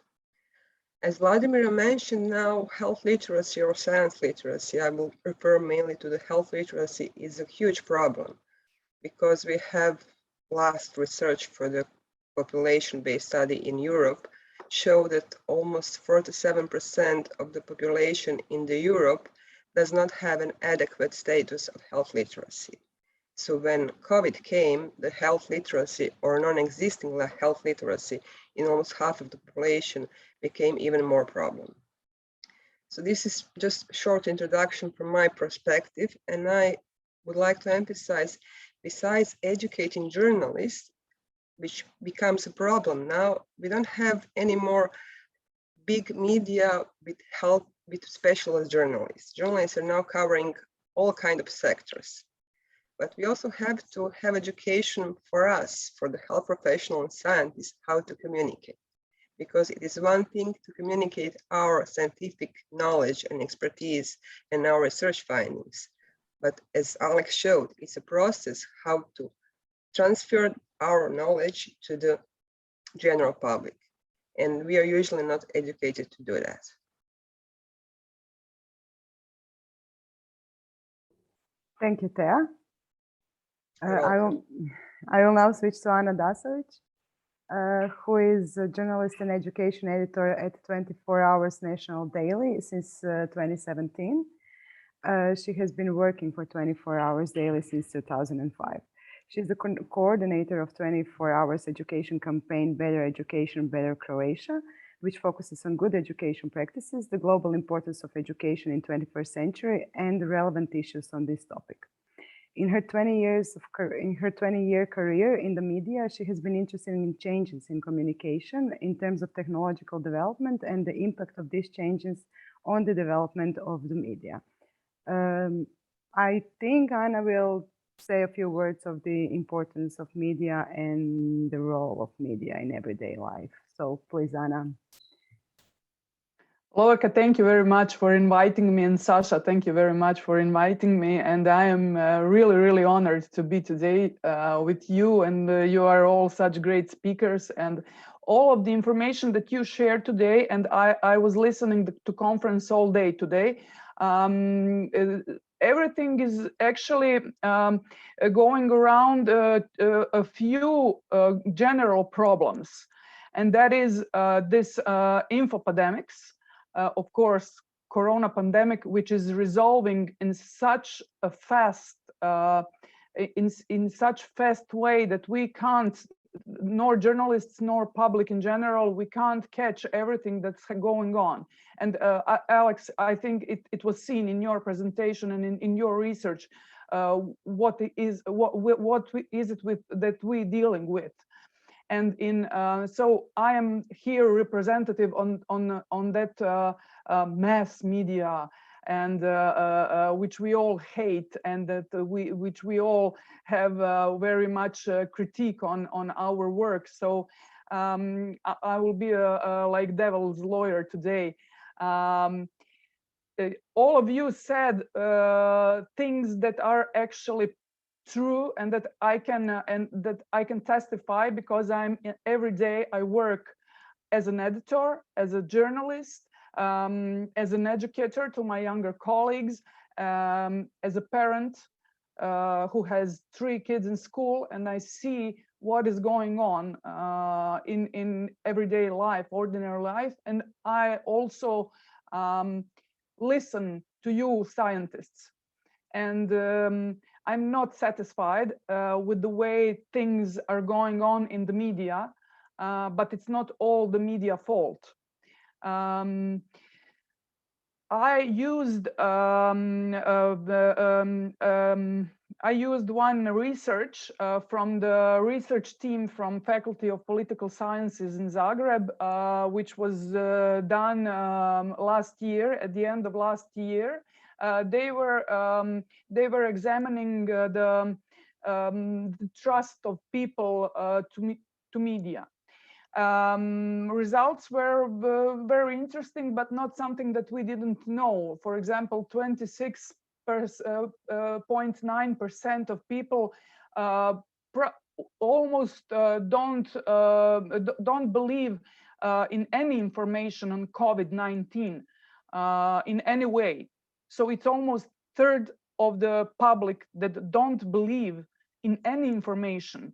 As Vladimira mentioned, now health literacy or science literacy, I will refer mainly to the health literacy, is a huge problem, because we have last research for the population-based study in Europe show that almost 47% of the population in the Europe does not have an adequate status of health literacy. So when COVID came, the health literacy or non-existing health literacy in almost half of the population became even more problem. So this is just a short introduction from my perspective, and I would like to emphasize, besides educating journalists, which becomes a problem now, we don't have any more big media with specialist journalists. Journalists are now covering all kinds of sectors. But we also have to have education for us, for the health professional and scientists, how to communicate. Because it is one thing to communicate our scientific knowledge and expertise and our research findings. But as Alex showed, it's a process how to transfer our knowledge to the general public. And we are usually not educated to do that. Thank you, Teja. I will now switch to Anna Dasović, who is a journalist and education editor at 24 Hours National Daily since 2017. She has been working for 24 Hours Daily since 2005. She's the coordinator of 24 Hours education campaign, Better Education, Better Croatia, which focuses on good education practices, the global importance of education in 21st century, and the relevant issues on this topic. In her 20-year career in the media, she has been interested in changes in communication in terms of technological development and the impact of these changes on the development of the media. I think Anna will say a few words of the importance of media and the role of media in everyday life. So please, Anna. Lovorka, thank you very much for inviting me, and Saša, thank you very much for inviting me. And I am really, really honored to be today with you, and you are all such great speakers, and all of the information that you shared today. And I was listening to conference all day today. Everything is actually going around a few general problems, and that is this infopandemics. Of course, corona pandemic, which is resolving in such a fast, in such fast way that we can't, nor journalists nor public in general, we can't catch everything that's going on. And Alex, I think it was seen in your presentation and in your research, what is it with that we're dealing with. And so I am here representative on that mass media, and which we all hate, and that which we all have very much critique on our work. So I will be like devil's lawyer today. All of you said things that are actually true, and that I can testify, because every day I work as an editor, as a journalist, as an educator to my younger colleagues, as a parent who has 3 kids in school, and I see what is going on in everyday life, ordinary life. And I also listen to you scientists, and I'm not satisfied with the way things are going on in the media, but it's not all the media fault. I used one research from the research team from Faculty of Political Sciences in Zagreb, which was done last year, at the end of last year. They were examining the trust of people to media. Results were very interesting, but not something that we didn't know. For example, 26.9% of people almost don't believe in any information on COVID-19 in any way. So it's almost a third of the public that don't believe in any information.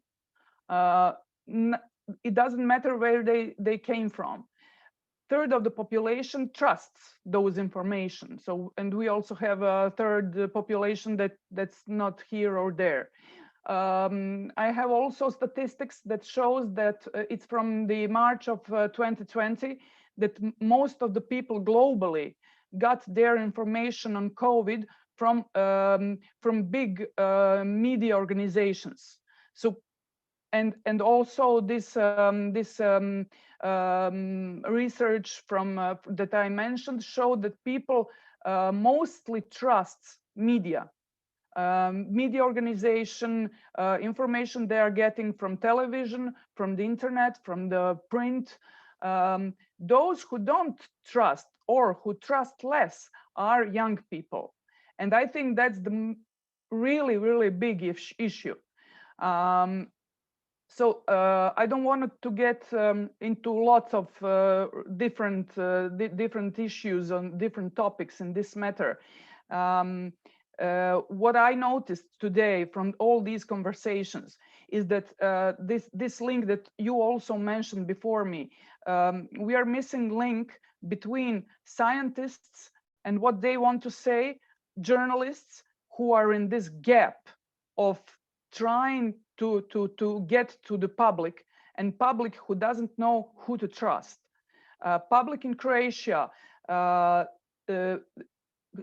It doesn't matter where they came from. Third of the population trusts those information. So, and we also have a third population that's not here or there. I have also statistics that shows that it's from the March of 2020 that most of the people globally got their information on COVID from big media organizations. So, and also this research from that I mentioned showed that people mostly trust media. Media organization, information they are getting from television, from the internet, from the print. Those who don't trust or who trust less are young people. And I think that's the really, really big issue. So I don't want to get into lots of different issues on different topics in this matter. what I noticed today from all these conversations is that this link that you also mentioned before me, we are missing link between scientists and what they want to say, journalists who are in this gap of trying to get to the public, and public who doesn't know who to trust. Public in Croatia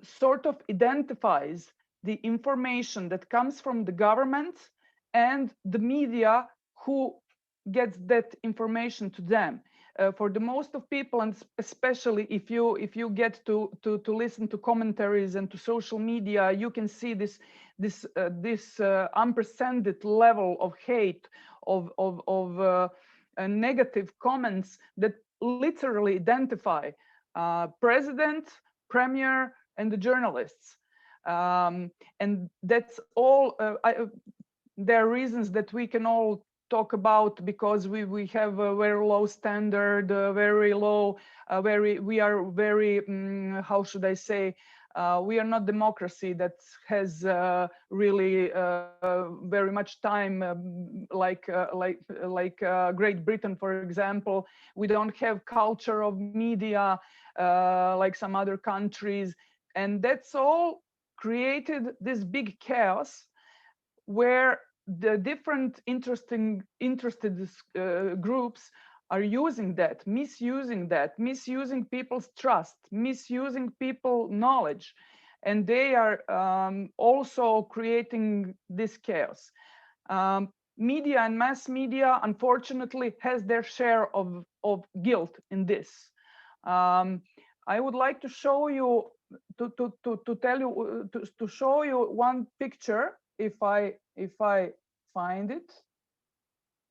sort of identifies the information that comes from the government and the media who gets that information to them. For the most of people, and especially if you get to listen to commentaries and to social media, you can see this unprecedented level of hate, of negative comments that literally identify president, premier, and the journalists. And that's all. There are reasons that we can all talk about, because we have a very low standard, very low, we are very, how should I say, we are not democracy that has really very much time, like Great Britain, for example. We don't have culture of media like some other countries, and that's all created this big chaos where the different interested groups are using that, misusing people's trust, misusing people's knowledge, and they are also creating this chaos. Media and mass media, unfortunately, has their share of guilt in this. I would like to show you, to show you one picture, if I find it,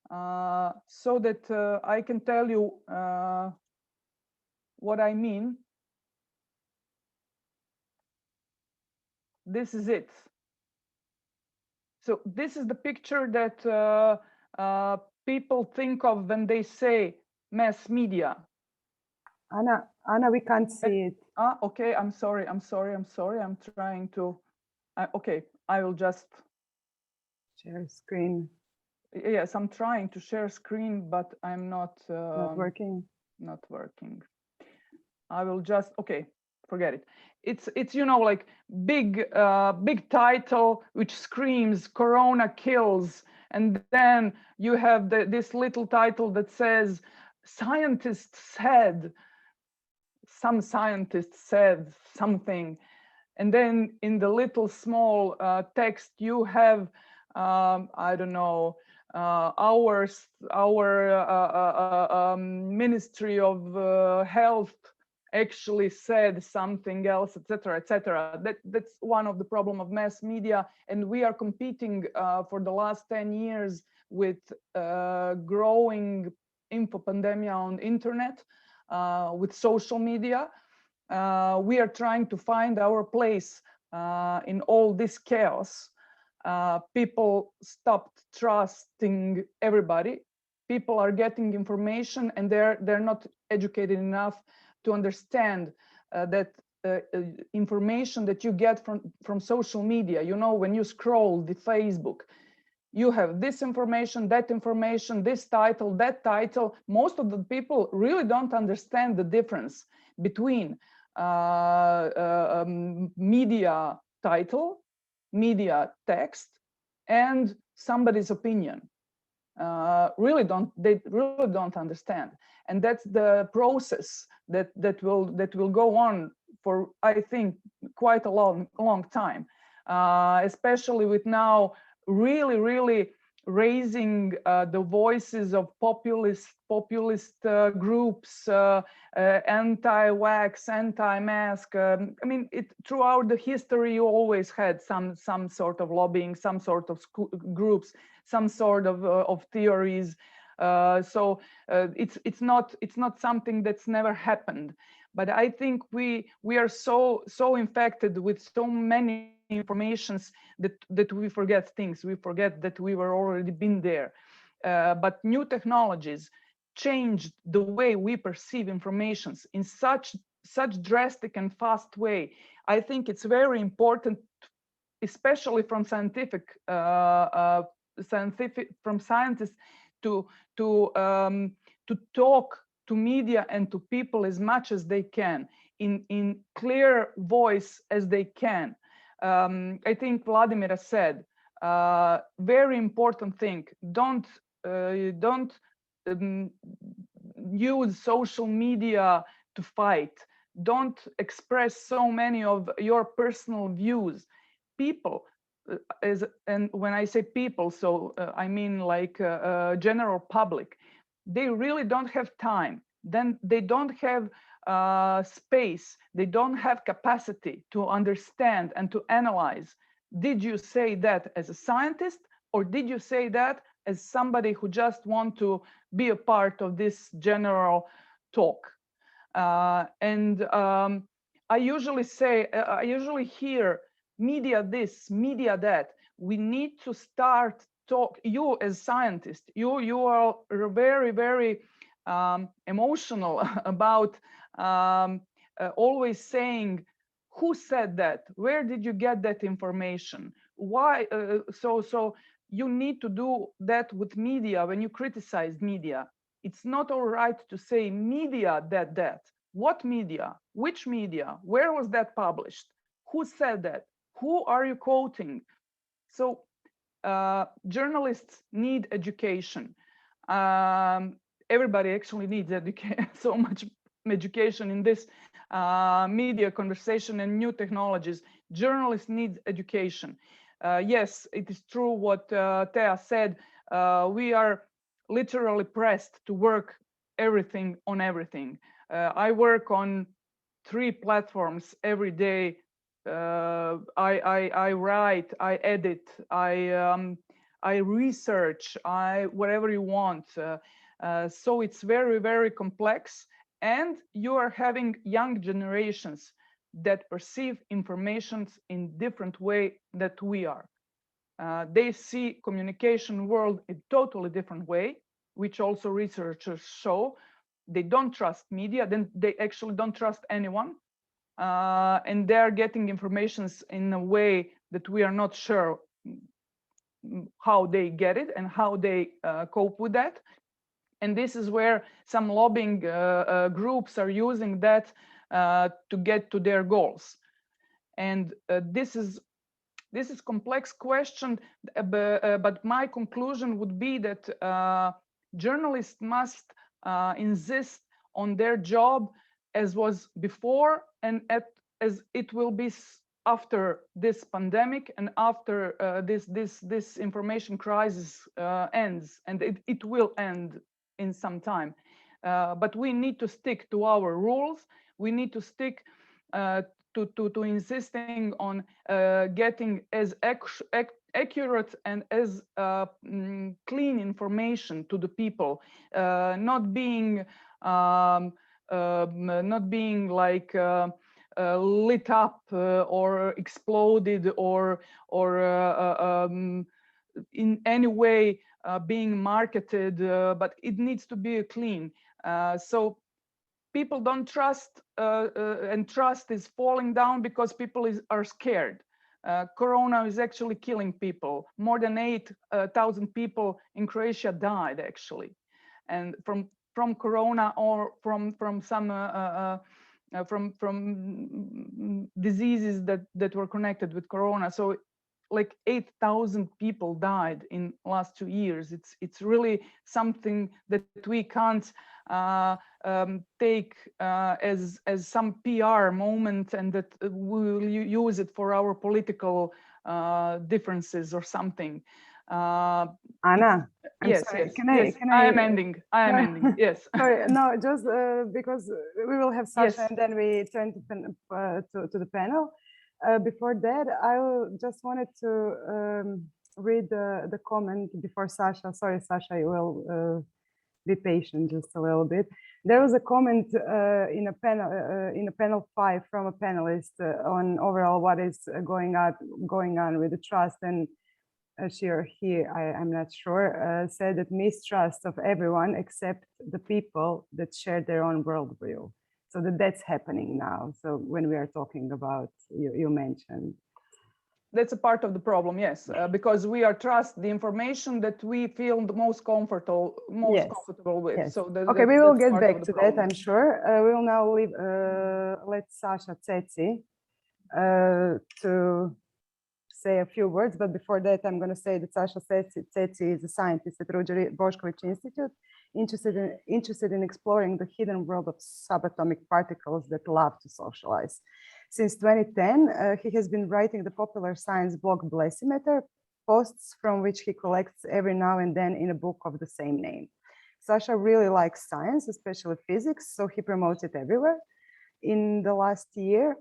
so that I can tell you what I mean. This is it. So this is the picture that people think of when they say mass media. Anna, we can't see it. Okay, I'm sorry. I'm trying to, okay, I will just share screen. Yes, I'm trying to share screen, but I'm not working. Not working. I will just, okay, forget it. It's you know, like big title which screams "Corona kills," and then you have this little title that says "Scientists said." Some scientist said something, and then in the little small text you have I don't know, our Ministry of Health actually said something else, etc., etc. That's one of the problem of mass media, and we are competing for the last 10 years with growing info pandemia on internet, with social media. We are trying to find our place in all this chaos. People stopped trusting everybody. People are getting information, and they're not educated enough to understand that information that you get from social media. You know, when you scroll the Facebook, you have this information, that information, this title, that title. Most of the people really don't understand the difference between media title, media text, and somebody's opinion. They really don't understand, and that's the process that will go on for, I think, quite a long time, especially with now really raising the voices of populist groups, anti-vax, anti-mask. I mean, throughout the history, you always had some sort of lobbying, some sort of groups, some sort of theories. So it's not something that's never happened. But I think we are so infected with so many informations that we forget things. We forget that we were already been there. But new technologies changed the way we perceive informations in such drastic and fast way. I think it's very important especially from scientists to talk to media and to people as much as they can in clear voice as they can. I think Vladimira said very important thing: don't use social media to fight. Don't express so many of your personal views. People, and when I say people, so I mean like general public, they really don't have time. Then they don't have space. They don't have capacity to understand and to analyze. Did you say that as a scientist, or did you say that as somebody who just want to be a part of this general talk? I usually hear media this, media that. We need to start talk. You as scientists, you are very, very emotional about always saying, who said that? Where did you get that information? Why? So you need to do that with media. When you criticize media, it's not all right to say media that. What media? Which media? Where was that published? Who said that? Who are you quoting? So journalists need education. Everybody actually needs so much education in this media conversation and new technologies. Journalists need education. Yes, it is true what Tea said. We are literally pressed to work everything on everything. I work on 3 platforms every day. I write, I edit, I research, whatever you want. So it's very, very complex, and you are having young generations that perceive information in different way that we are. They see communication world in totally different way, which also researchers show. They don't trust media, then they actually don't trust anyone. And they're getting informations in a way that we are not sure how they get it and how they cope with that. And this is where some lobbying groups are using that to get to their goals. And this is complex question, but my conclusion would be that journalists must insist on their job as was before and as it will be after this pandemic and after this information crisis ends, and it will end in some time. But we need to stick to our rules. We need to stick to insisting on getting as accurate and as clean information to the people, not being like lit up or exploded or in any way being marketed, but it needs to be clean. So people don't trust, and trust is falling down because people are scared. Corona is actually killing people. More than 8,000 people in Croatia died actually, and from Corona or from some from diseases that were connected with Corona. So like 8,000 people died in last 2 years. It's really something that we can't take as some PR moment, and that we will use it for our political differences or something. Anna, yes, sorry. Yes. I am ending. Yes. Sorry, no, just because we will have Saša, Yes. and then we turn to the panel. Before that, I just wanted to read the comment before Saša. Sorry, Saša, you will be patient just a little bit. There was a comment in a panel 5 from a panelist on overall what is going on with the trust, and she or he, I'm not sure, said that mistrust of everyone except the people that share their own worldview. So that's happening now. So when we are talking about, you mentioned. That's a part of the problem, yes, because we are trust the information that we feel the most comfortable with. Yes. So Okay, we will that's get part back of the to problem. that, I'm sure. We will now leave, let Saša, Ceci to say a few words, but before that, I'm going to say that Saša Ceci is a scientist at Ruđer Bošković Institute, interested in exploring the hidden world of subatomic particles that love to socialize. Since 2010, he has been writing the popular science blog Blesimeter, posts from which he collects every now and then in a book of the same name. Saša really likes science, especially physics, so he promotes it everywhere. In the last year,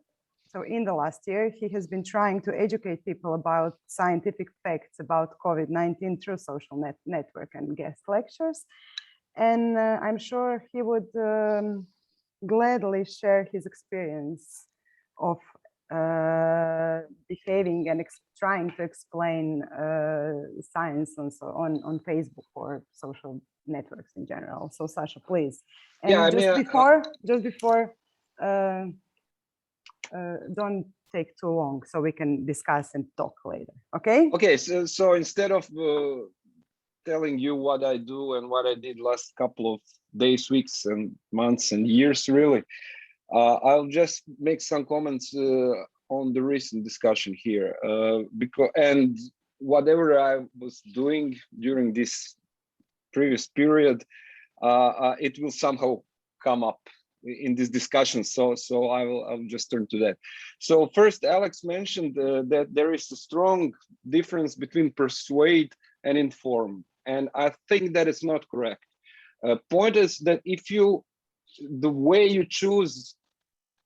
he has been trying to educate people about scientific facts about COVID-19 through social network and guest lectures. And I'm sure he would gladly share his experience of behaving and trying to explain science and so on Facebook or social networks in general. So Saša, please. And yeah, just before don't take too long so we can discuss and talk later. Okay, so instead of telling you what I do and what I did last couple of days, weeks and months and years, really, I'll just make some comments on the recent discussion here, and whatever I was doing during this previous period, it will somehow come up in this discussion. So I'll just turn to that. So first, Alex mentioned that there is a strong difference between persuade and inform, and I think that is not correct. Point is that the way you choose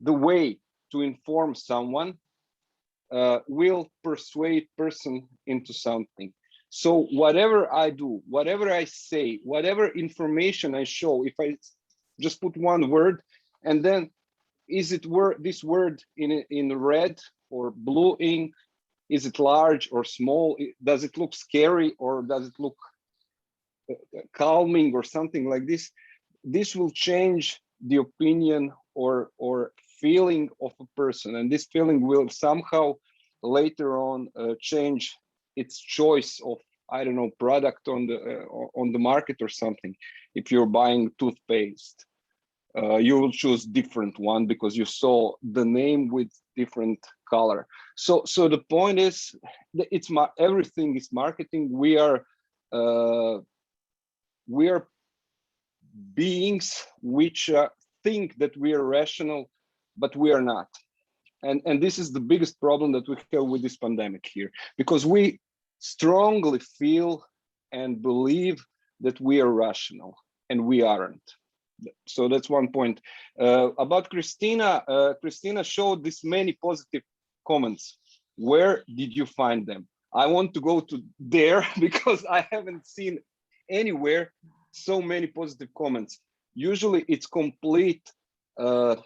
the way to inform someone will persuade person into something. So whatever I do, whatever I say, whatever information I show, if I just put one word, and then is it this word in red or blue ink? Is it large or small? Does it look scary or does it look calming or something like this? This will change the opinion or feeling of a person, and this feeling will somehow later on change its choice of, I don't know, product on the market or something. If you're buying toothpaste, you will choose different one because you saw the name with different color. So the point is, everything is marketing. We are beings which think that we are rational, but we are not. And this is the biggest problem that we have with this pandemic here, because we strongly feel and believe that we are rational, and we aren't. So that's one point. About Kristina, Kristina showed this many positive comments. Where did you find them? I want to go to there because I haven't seen anywhere so many positive comments. Usually it's complete, I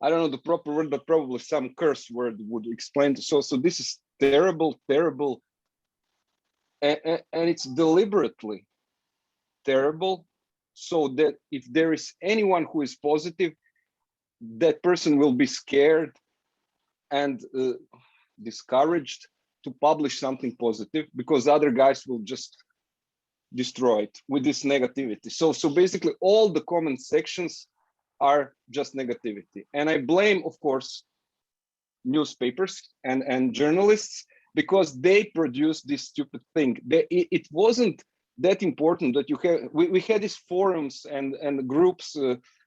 don't know the proper word, but probably some curse word would explain. So this is terrible, terrible. And it's deliberately terrible, so that if there is anyone who is positive, that person will be scared and discouraged to publish something positive, because other guys will just destroy it with this negativity. So basically all the comment sections are just negativity. And I blame, of course, newspapers and journalists, because they produced this stupid thing. It wasn't that important that you have, we had these forums and groups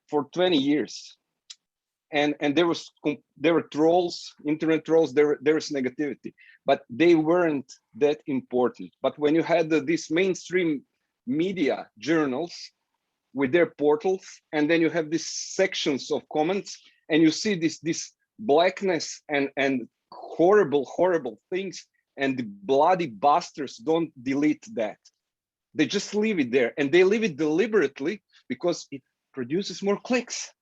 for 20 years. And there were trolls, internet trolls, there was negativity, but they weren't that important. But when you had these mainstream media journals with their portals, and then you have these sections of comments, and you see this blackness and horrible things, and the bloody bastards don't delete that. They just leave it there, and they leave it deliberately because it produces more clicks.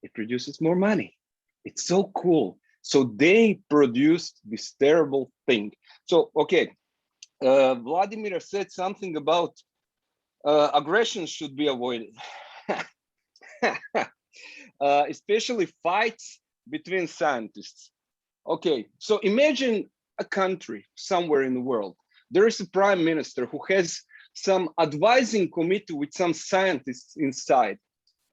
It produces more money. It's so cool. So they produced this terrible thing. So, okay, Vladimira said something about aggression should be avoided. Especially fights between scientists. Okay, so imagine a country somewhere in the world, there is a prime minister who has some advising committee with some scientists inside.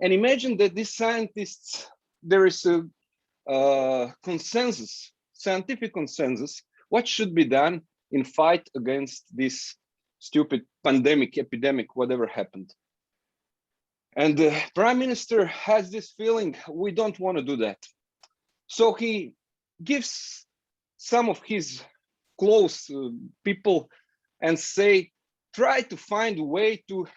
And imagine that these scientists, there is a consensus, scientific consensus, what should be done in fight against this stupid pandemic, epidemic, whatever happened. And the prime minister has this feeling, we don't want to do that. So he gives some of his close people and say, try to find a way to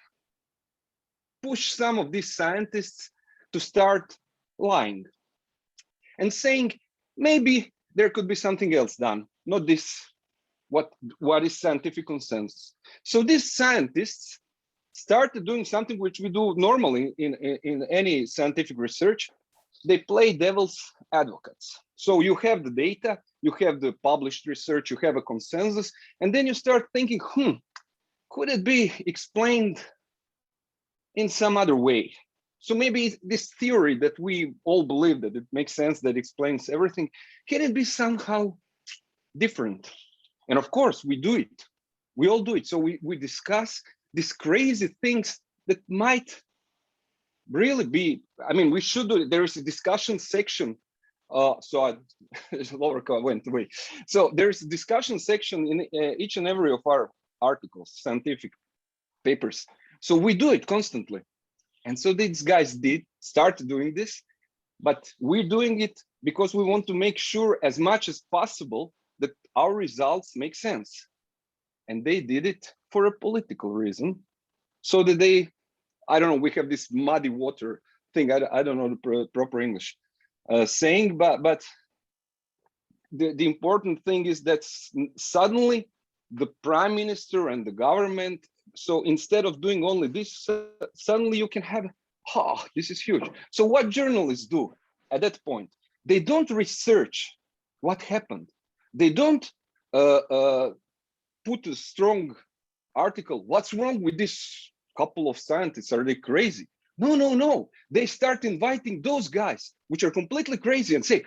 push some of these scientists to start lying and saying, maybe there could be something else done, not this, what is scientific consensus. So these scientists started doing something which we do normally in any scientific research. They play devil's advocates. So you have the data, you have the published research, you have a consensus, and then you start thinking, could it be explained in some other way? So maybe this theory that we all believe that it makes sense, that explains everything, can it be somehow different? And of course, we do it. We all do it. So we discuss these crazy things that might really be, I mean, we should do it. There is a discussion section. Lovorka went away. So there's a discussion section in each and every of our articles, scientific papers. So we do it constantly. And so these guys start doing this, but we're doing it because we want to make sure as much as possible that our results make sense. And they did it for a political reason. So that they, I don't know, we have this muddy water thing. I don't know the proper English saying, but the important thing is that suddenly the prime minister and the government, so instead of doing only this, suddenly you can have, this is huge. So what journalists do at that point, they don't research what happened. They don't put a strong article. What's wrong with this couple of scientists? Are they crazy? No. They start inviting those guys, which are completely crazy, and say,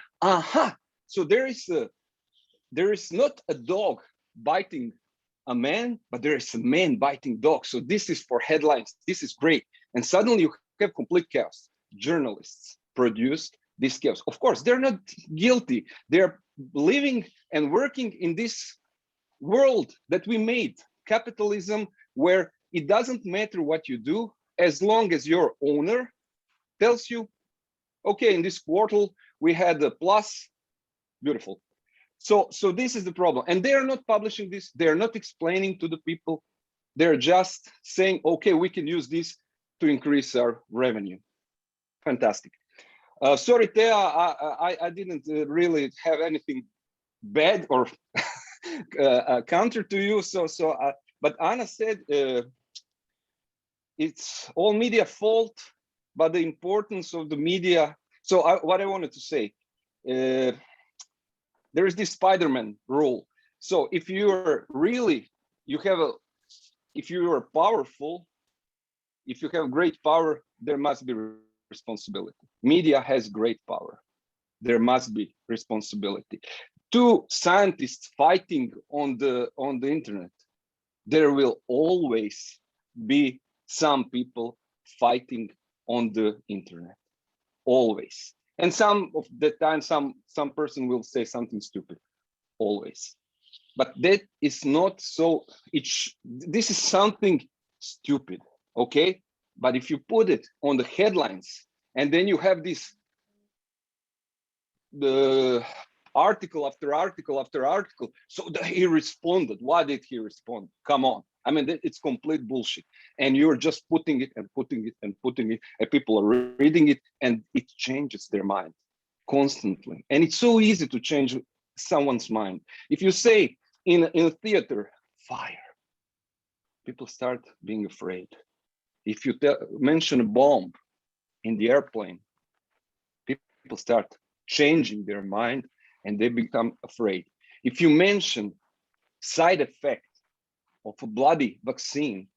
so there is not a dog biting a man, but there is a man biting dog. So this is for headlines. This is great. And suddenly you have complete chaos. Journalists produced this chaos. Of course, they're not guilty. They're living and working in this world that we made, capitalism, where it doesn't matter what you do, as long as your owner tells you, okay, in this quarter, we had a plus, beautiful. So this is the problem. And they are not publishing this. They're not explaining to the people. They're just saying, okay, we can use this to increase our revenue. Fantastic. Sorry, Tea, I didn't really have anything bad or counter to you. But Anna said, it's all media fault, but the importance of the media. So what I wanted to say, there is this Spider-Man rule. So if you're really, if you are powerful, if you have great power, there must be responsibility. Media has great power. There must be responsibility. Two scientists fighting on the internet, there will always be some people fighting on the internet, always. And some of the time, some person will say something stupid, always. But that is not so, this is something stupid, okay? But if you put it on the headlines, and then you have the article after article after article, so he responded. Why did he respond? Come on. I mean, it's complete bullshit. And you're just putting it and putting it and putting it, and people are reading it, and it changes their mind constantly. And it's so easy to change someone's mind. If you say in a theater, fire, people start being afraid. If you mention a bomb in the airplane, people start changing their mind and they become afraid. If you mention side effect of a bloody vaccine,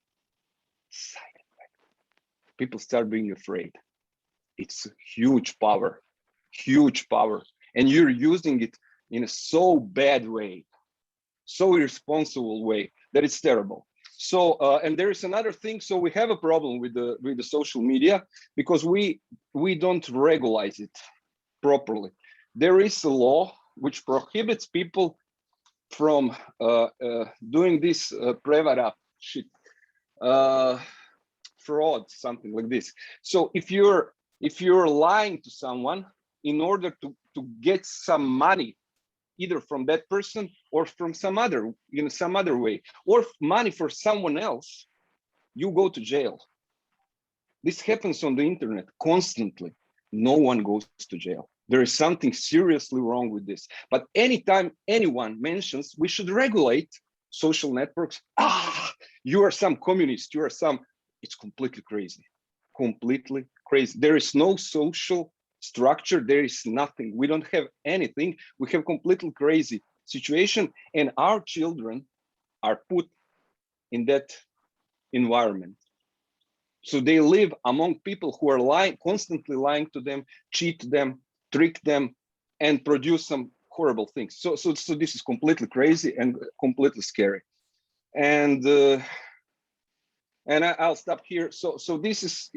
side effect, people start being afraid. It's a huge power, and you're using it in a so bad way. so irresponsible way that it's terrible. So, and there is another thing. So we have a problem with the social media because we don't regulate it properly. There is a law which prohibits people from doing this prevara shit, fraud, something like this. So if you're lying to someone in order to get some money, either from that person or from some other, some other way, or money for someone else, you go to jail. This happens on the internet constantly. No one goes to jail. There is something seriously wrong with this. But anytime anyone mentions we should regulate social networks, you are some communist, you are some, it's completely crazy. Completely crazy. There is no social structure, there is nothing. We don't have anything. We have completely crazy situation, and our children are put in that environment. So they live among people who are lying, constantly lying to them, cheat them, trick them, and produce some horrible things. So this is completely crazy and completely scary. And I'll stop here. So this is,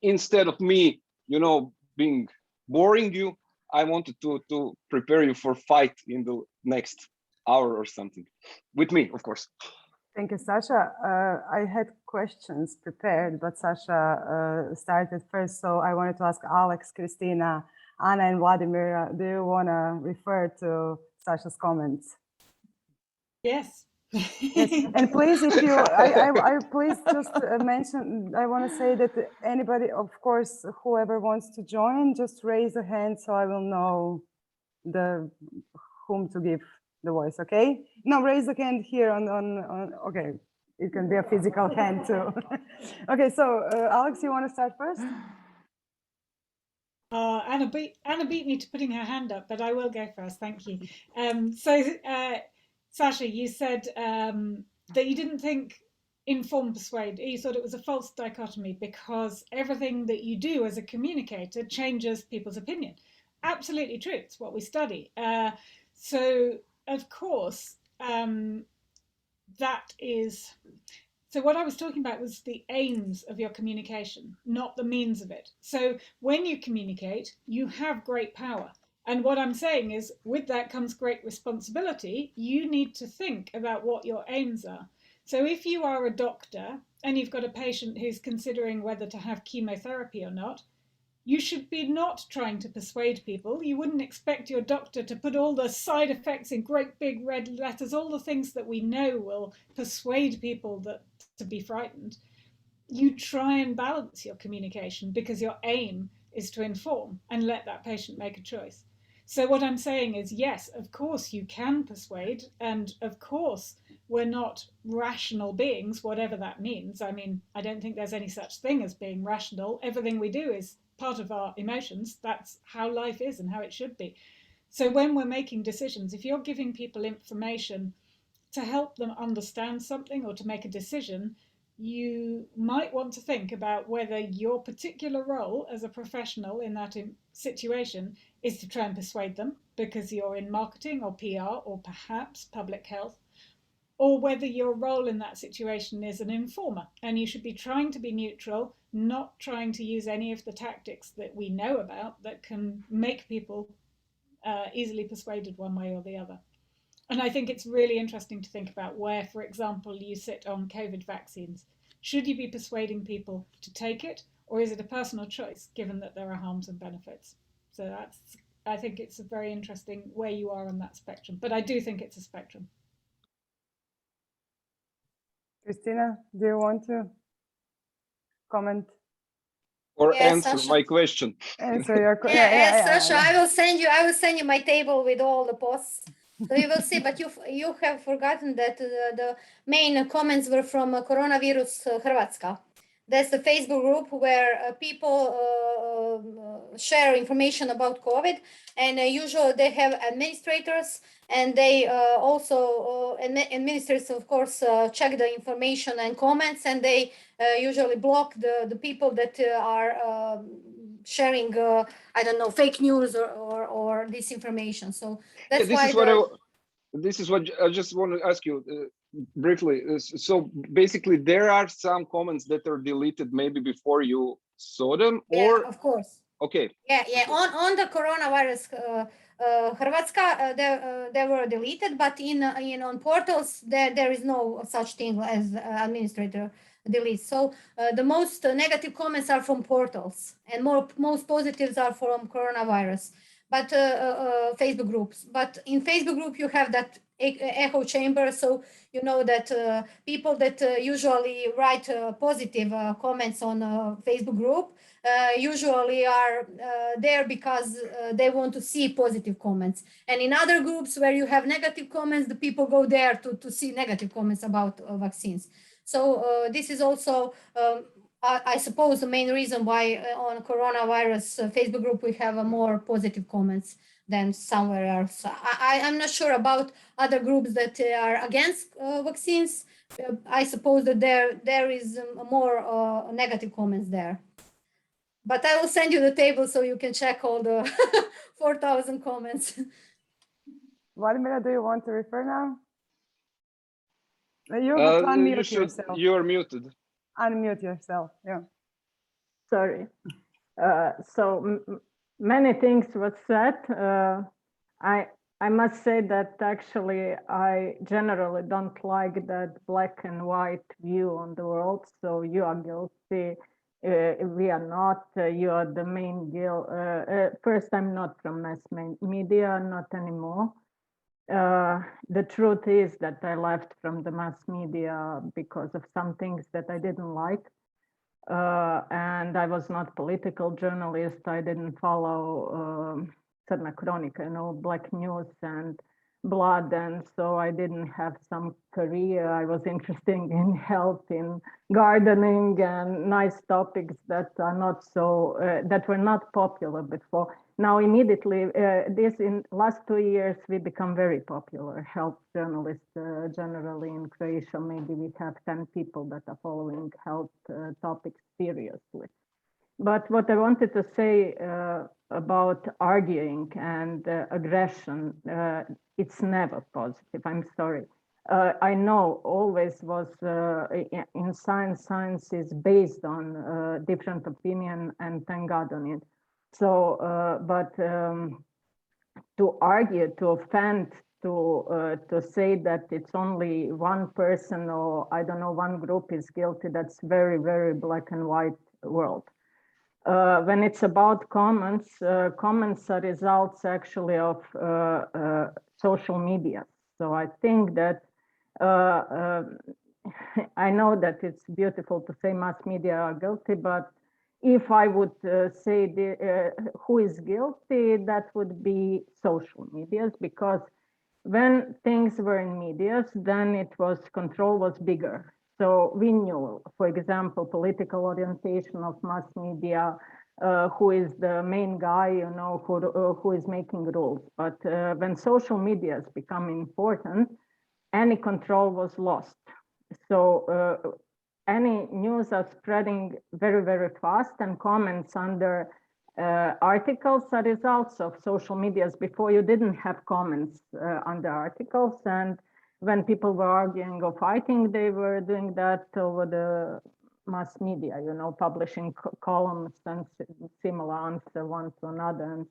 instead of me, being boring you, I wanted to prepare you for fight in the next hour or something with me, of course. Thank you, Saša. I had questions prepared, but Saša started first. So I wanted to ask Alex, Kristina, Anna, and Vladimira, do you want to refer to Saša's comments? Yes. Yes. And please, if you, I please just mention, I want to say that anybody, of course, whoever wants to join, just raise a hand so I will know whom to give the voice, okay? No, raise a hand here on okay. It can be a physical hand too. Okay, so Alex, you want to start first? Anna beat me to putting her hand up, but I will go first, thank you. Saša, you said that you didn't think inform, persuade. You thought it was a false dichotomy because everything that you do as a communicator changes people's opinion. Absolutely true. It's what we study. So, of course, that is... So what I was talking about was the aims of your communication, not the means of it. So when you communicate, you have great power. And what I'm saying is, with that comes great responsibility. You need to think about what your aims are. So if you are a doctor and you've got a patient who's considering whether to have chemotherapy or not, you should be not trying to persuade people. You wouldn't expect your doctor to put all the side effects in great big red letters, all the things that we know will persuade people to be frightened. You try and balance your communication because your aim is to inform and let that patient make a choice. So what I'm saying is, yes, of course you can persuade, and of course we're not rational beings, whatever that means. I mean, I don't think there's any such thing as being rational. Everything we do is part of our emotions. That's how life is and how it should be. So when we're making decisions, if you're giving people information to help them understand something or to make a decision, you might want to think about whether your particular role as a professional in that situation is to try and persuade them because you're in marketing or PR or perhaps public health, or whether your role in that situation is an informer and you should be trying to be neutral, not trying to use any of the tactics that we know about that can make people easily persuaded one way or the other. And I think it's really interesting to think about where, for example, you sit on COVID vaccines. Should you be persuading people to take it, or is it a personal choice, given that there are harms and benefits? So I think it's a very interesting where you are on that spectrum. But I do think it's a spectrum. Kristina, do you want to comment? Or Yes, answer Saša. my question. Answer your question. Yes, Saša, I will send you my table with all the posts. So you will see, but you have forgotten that the main comments were from Coronavirus Hrvatska. That's the Facebook group where people share information about COVID, and usually they have administrators, and they also administrators, of course, check the information and comments, and they usually block the people that are sharing, I don't know, fake news or disinformation. So that's why this is what I just want to ask you briefly. So basically, there are some comments that are deleted maybe before you saw them, or yeah, of course. okay. Yeah. Okay. On the coronavirus, Hrvatska, they were deleted, but in on portals there is no such thing as administrator delete. So the most negative comments are from portals, and most positives are from coronavirus. But Facebook groups. But in Facebook group you have that echo chamber, so you know that people that usually write positive comments on Facebook group usually are there because they want to see positive comments. And in other groups where you have negative comments, the people go there to see negative comments about vaccines. So this is also, I suppose, the main reason why on coronavirus Facebook group we have more positive comments than somewhere else. I'm not sure about other groups that are against vaccines. I suppose that there is more negative comments there. But I will send you the table so you can check all the 4,000 comments. Vladimira, do you want to refer now? You have to unmute yourself. You are muted. Unmute yourself, yeah. Sorry. So many things were said. I must say that actually I generally don't like that black and white view on the world. So you are guilty. We are not. You are the main guilt. First, I'm not from mass media, not anymore. The truth is that I left from the mass media because of some things that I didn't like. And I was not political journalist. I didn't follow Crna Kronika, black news and blood, and so I didn't have some career. I was interested in health, in gardening, and nice topics that are not so that were not popular before. Now immediately, this in last 2 years we become very popular. Health journalists generally in Croatia, maybe we have 10 people that are following health topics seriously. But what I wanted to say about arguing and aggression, it's never positive. I'm sorry. I know always was in science is based on different opinion, and thank God on it. So, but to argue, to offend, to say that it's only one person or I don't know, one group is guilty, that's very, very black and white world. When it's about comments, comments are results actually of social media. So I think that I know that it's beautiful to say mass media are guilty, but if I would say who is guilty, that would be social medias, because when things were in medias, then it was control was bigger. So we knew, for example, political orientation of mass media, who is the main guy, who is making rules. But when social medias become important, any control was lost. So any news are spreading very, very fast, and comments under articles are results of social medias. Before you didn't have comments under articles, and when people were arguing or fighting, they were doing that over the mass media, publishing columns and similar answer one to another.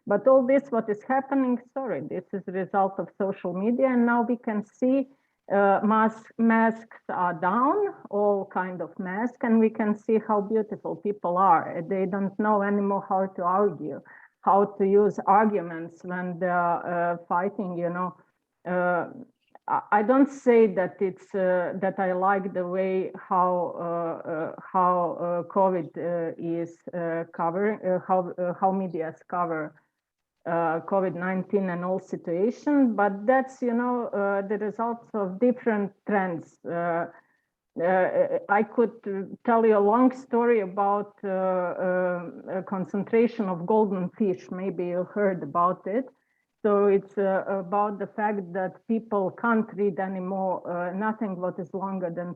But all this, what is happening, sorry, this is a result of social media, and now we can see masks are down, all kind of masks, and we can see how beautiful people are. They don't know anymore how to argue, how to use arguments when they're fighting, I don't say that it's that I like the way how COVID is covering, how medias cover COVID-19 and all situations, but that's the results of different trends. I could tell you a long story about a concentration of golden fish. Maybe you heard about it. So it's about the fact that people can't read anymore nothing what is longer than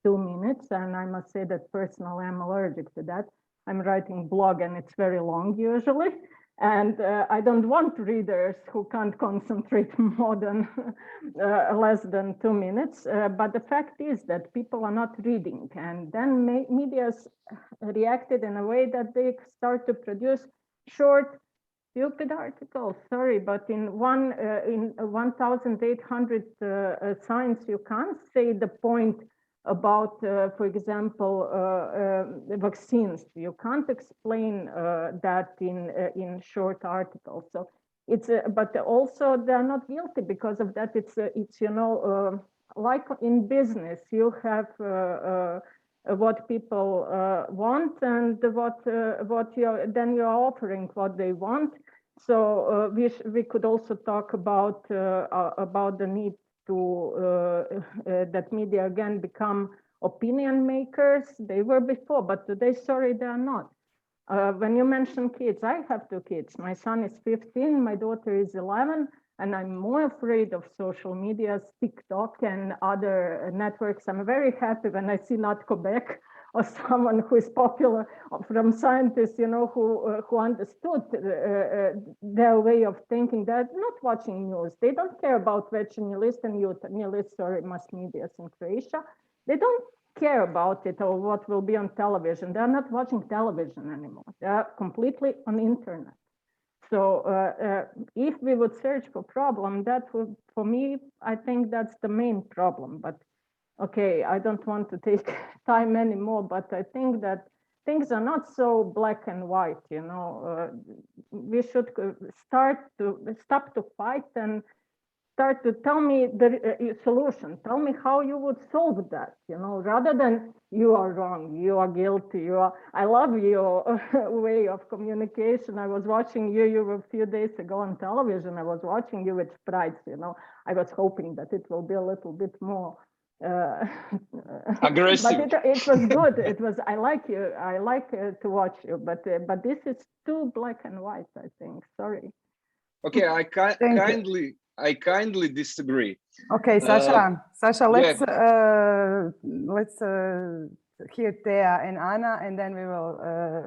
2 minutes. And I must say that personally I'm allergic to that. I'm writing blog and it's very long usually. And I don't want readers who can't concentrate more than less than 2 minutes. But the fact is that people are not reading, and then media's reacted in a way that they start to produce short, stupid articles. Sorry, but in 1,800 signs, you can't say the point about, for example, vaccines. You can't explain that in short articles. So it's, but also they're not guilty because of that. It's you know, like in business, you have what people want and what then you're offering what they want. So we could also talk about the need to that media again become opinion makers. They were before, but today, sorry, they are not. When you mention kids, I have 2 kids. My son is 15, my daughter is 11, and I'm more afraid of social media, TikTok and other networks. I'm very happy when I see not Quebec or someone who is popular from scientists, you know, who understood their way of thinking. They're not watching news. They don't care about Večernji and Jutarnji list or mass media in Croatia. They don't care about it or what will be on television. They're not watching television anymore. They're completely on internet. So if we would search for problem, that would, for me, I think that's the main problem. But okay, I don't want to take time anymore, but I think that things are not so black and white, you know. We should stop to fight and start to tell me the solution. Tell me how you would solve that, you know, rather than you are wrong, you are guilty, you are. I love your way of communication. I was watching you a few days ago on television. I was watching you with Sprites, you know. I was hoping that it will be a little bit more aggressive. But it was good. It was. I like you. I like to watch you. But this is too black and white, I think. Sorry. Okay, I kindly disagree. Okay, Saša. Saša, let's hear Thea and Anna, and then we will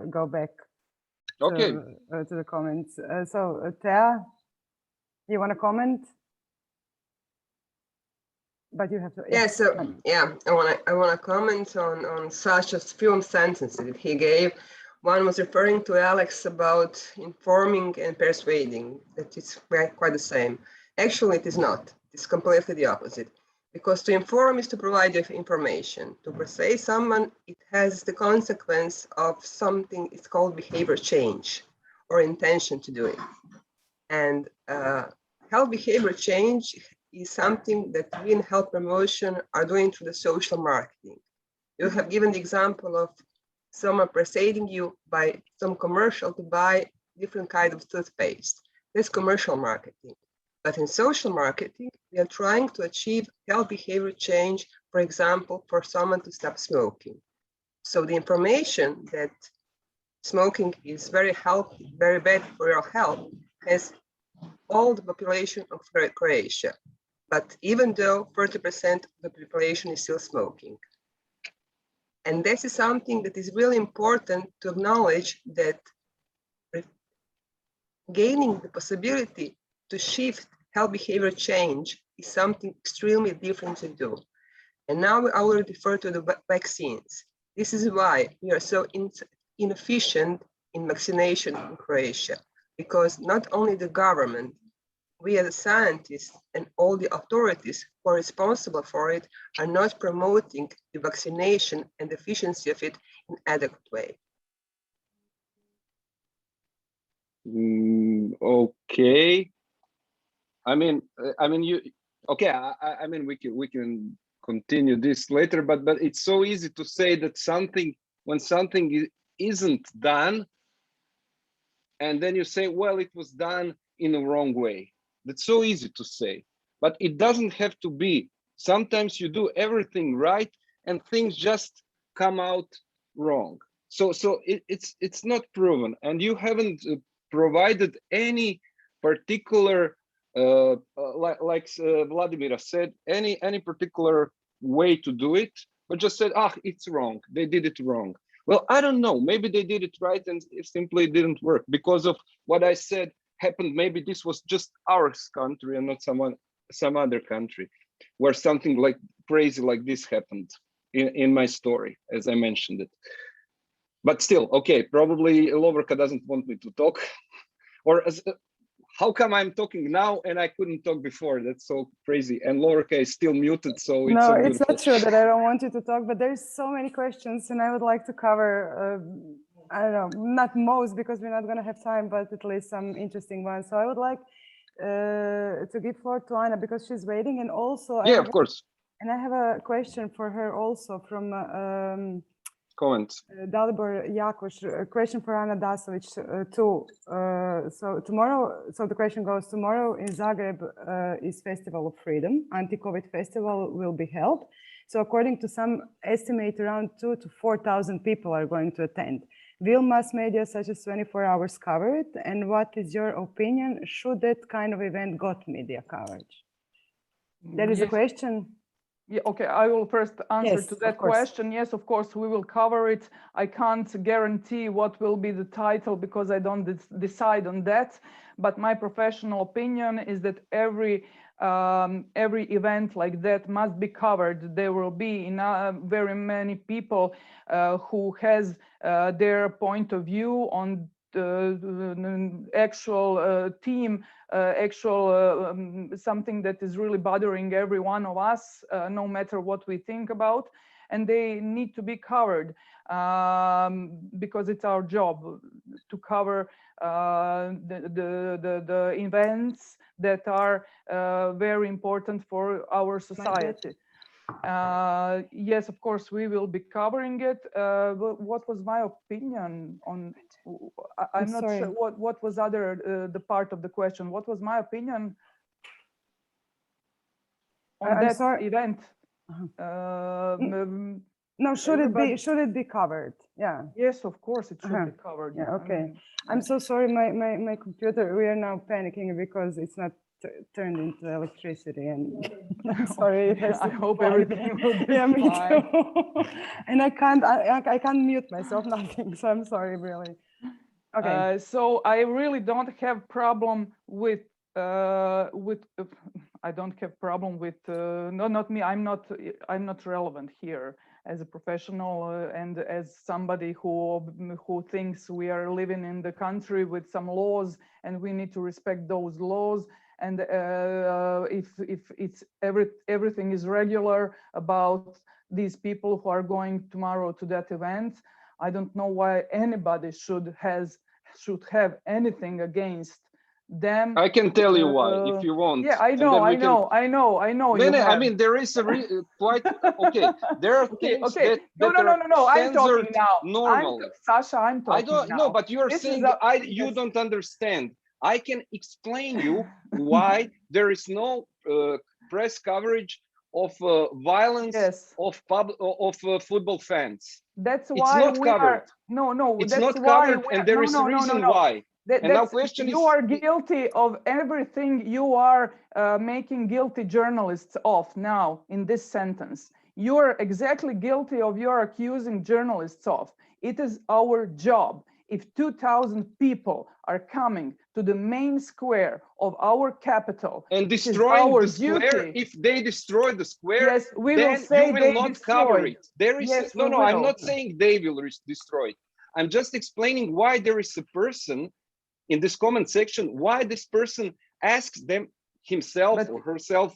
go back. Okay. To the comments. So Thea, you want to comment? But you have to. Yeah. So yeah, I want to comment on Saša's few sentences that he gave. One was referring to Alex about informing and persuading. That it's quite the same. Actually, it is not. It's completely the opposite. Because to inform is to provide you information. To persuade someone, it has the consequence of something. It's called behavior change or intention to do it. And health behavior change is something that we in health promotion are doing through the social marketing. You have given the example of someone persuading you by some commercial to buy different kind of toothpaste. That's commercial marketing. But in social marketing, we are trying to achieve health behavior change, for example, for someone to stop smoking. So the information that smoking is very healthy, very bad for your health has all the population of Croatia. But even though 30% of the population is still smoking. And this is something that is really important to acknowledge, that gaining the possibility to shift health behavior change is something extremely different to do. And now I will refer to the vaccines. This is why we are so inefficient in vaccination in Croatia, because not only the government, we as scientists and all the authorities who are responsible for it are not promoting the vaccination and the efficiency of it in an adequate way. Okay. I mean, you. Okay. I mean, we can continue this later, but it's so easy to say that when something isn't done, and then you say, well, it was done in the wrong way. That's so easy to say, but it doesn't have to be. Sometimes you do everything right and things just come out wrong. So it's not proven, and you haven't provided any particular, like Vladimira said, any particular way to do it, but just said, it's wrong. They did it wrong. Well, I don't know. Maybe they did it right and it simply didn't work because of what I said happened. Maybe this was just our country and not some other country where something like crazy like this happened in my story, as I mentioned it. But still, okay, probably Lovorka doesn't want me to talk. Or how come I'm talking now and I couldn't talk before? That's so crazy. And Lovorka is still muted, so it's no, so it's not true that I don't want you to talk, but there's so many questions and I would like to cover, I don't know, not most because we're not going to have time, but at least some interesting ones. So I would like to give floor to Anna because she's waiting, and also of course. And I have a question for her also from comments. Dalibor Jakoš, a question for Anna Dasović too. So tomorrow, so the question goes, tomorrow in Zagreb is Festival of Freedom, anti-COVID festival will be held. So according to some estimate, around 2,000 to 4,000 people are going to attend. Will mass media such as 24 Hours cover it? And what is your opinion? Should that kind of event got media coverage? That is the question. Yeah, okay, I will first answer to that question. Yes, of course, we will cover it. I can't guarantee what will be the title because I don't decide on that. But my professional opinion is that every event like that must be covered. There will be very many people who has their point of view on the actual team, something that is really bothering every one of us, no matter what we think about, and they need to be covered because it's our job to cover the events that are very important for our society. Yes, of course, we will be covering it. What was my opinion on? I'm not sure what was the part of the question. What was my opinion on that event? No, should it be covered? Yeah. Yes, of course it should be covered. Yeah. Okay. I'm so sorry. My computer. We are now panicking because it's not turned into electricity, and I'm sorry. I hope everything will be fine. Me too. And I can't mute myself, nothing. So I'm sorry, really. Okay. So I really don't have problem with I don't have problem with no, not me. I'm not relevant here as a professional and as somebody who thinks we are living in the country with some laws and we need to respect those laws. And if it's everything is regular about these people who are going tomorrow to that event, I don't know why anybody should have anything against them. I can tell you why if you want. Yeah, I know. I know. I mean, there is quite okay. There are things that no. I'm talking now. Normally, Sasha, I'm talking. I don't know, but you are saying you don't understand. I can explain you why there is no press coverage of violence of football fans. That's why it's not covered. It's not covered, and there is a reason why. And now question you are guilty of everything you are making guilty journalists of now in this sentence. You are exactly guilty of you're accusing journalists of. It is our job. If 2,000 people are coming to the main square of our capital and destroying the square, if they destroy the square, yes, we will say you will not cover it. There is no. I'm not saying they will destroy it. I'm just explaining why there is a person in this comment section, why this person asks them himself or herself,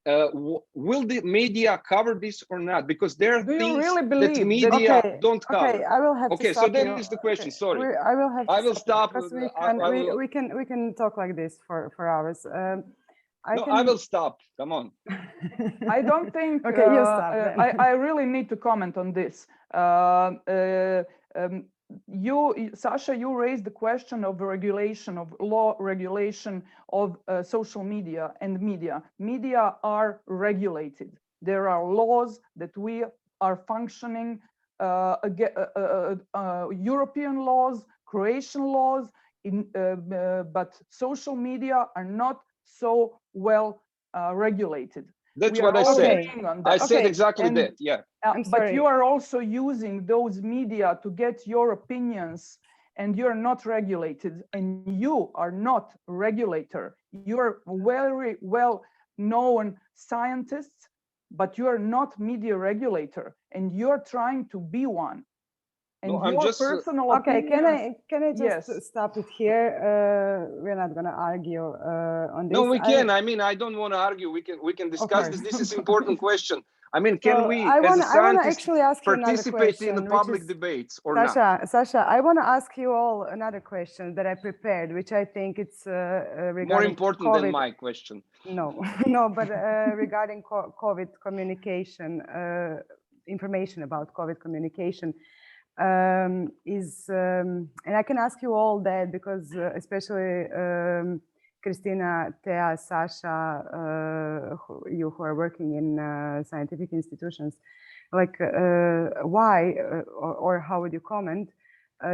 will the media cover this or not? Because there are things that media don't cover. Okay, I will have to stop so that is the question. Sorry, I will have to I will stop. Because we can talk like this for hours. I will stop. Come on. I don't think. Okay, you stop. I really need to comment on this. Sasha, you raised the question of regulation, of law regulation of social media and media. Media are regulated. There are laws that we are functioning, European laws, Croatian laws, but social media are not so well regulated. That's We what are I all said. agreeing on I that. said Okay. exactly And- that. Yeah. I'm But sorry. you are also using those media to get your opinions, and you're not regulated, and you are not a regulator. You're very well-known scientists, but you are not media regulator, and you're trying to be one. And No, I'm your just, personal Okay, opinions, can I just yes. stop it here? We're not gonna argue on this. no, we can. I mean, I don't want to argue. We can discuss this. course. This is important question. I mean, can So we, I as a wanna scientist, actually ask you another participate in the question, which public is- debates or not? Sasha, I want to ask you all another question that I prepared, which I think it's regarding More important COVID. than my question. No, no, but regarding COVID communication, information about COVID communication and I can ask you all that because especially Kristina, Tea, Saša, you who are working in scientific institutions, like why or how would you comment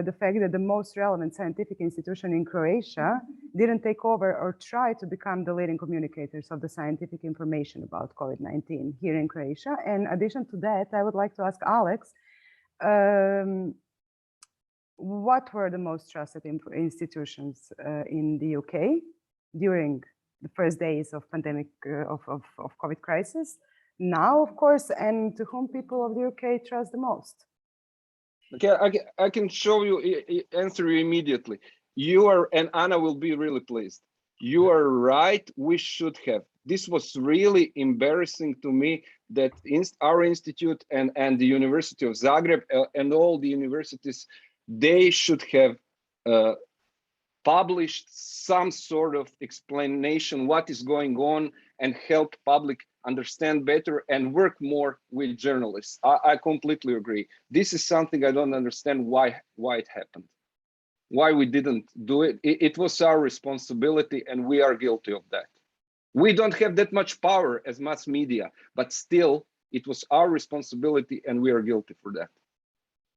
the fact that the most relevant scientific institution in Croatia didn't take over or try to become the leading communicators of the scientific information about COVID-19 here in Croatia? And in addition to that, I would like to ask Alex, what were the most trusted institutions in the UK during the first days of pandemic of COVID crisis? Now, of course, and to whom people of the UK trust the most? Okay, I can show you, answer you immediately. You are, and Anna will be really pleased. You are right, we should have. This was really embarrassing to me that our institute and the University of Zagreb and all the universities, they should have published some sort of explanation what is going on and help public understand better and work more with journalists. I completely agree. This is something I don't understand why it happened, why we didn't do it. It was our responsibility and we are guilty of that. We don't have that much power as mass media, but still it was our responsibility and we are guilty for that.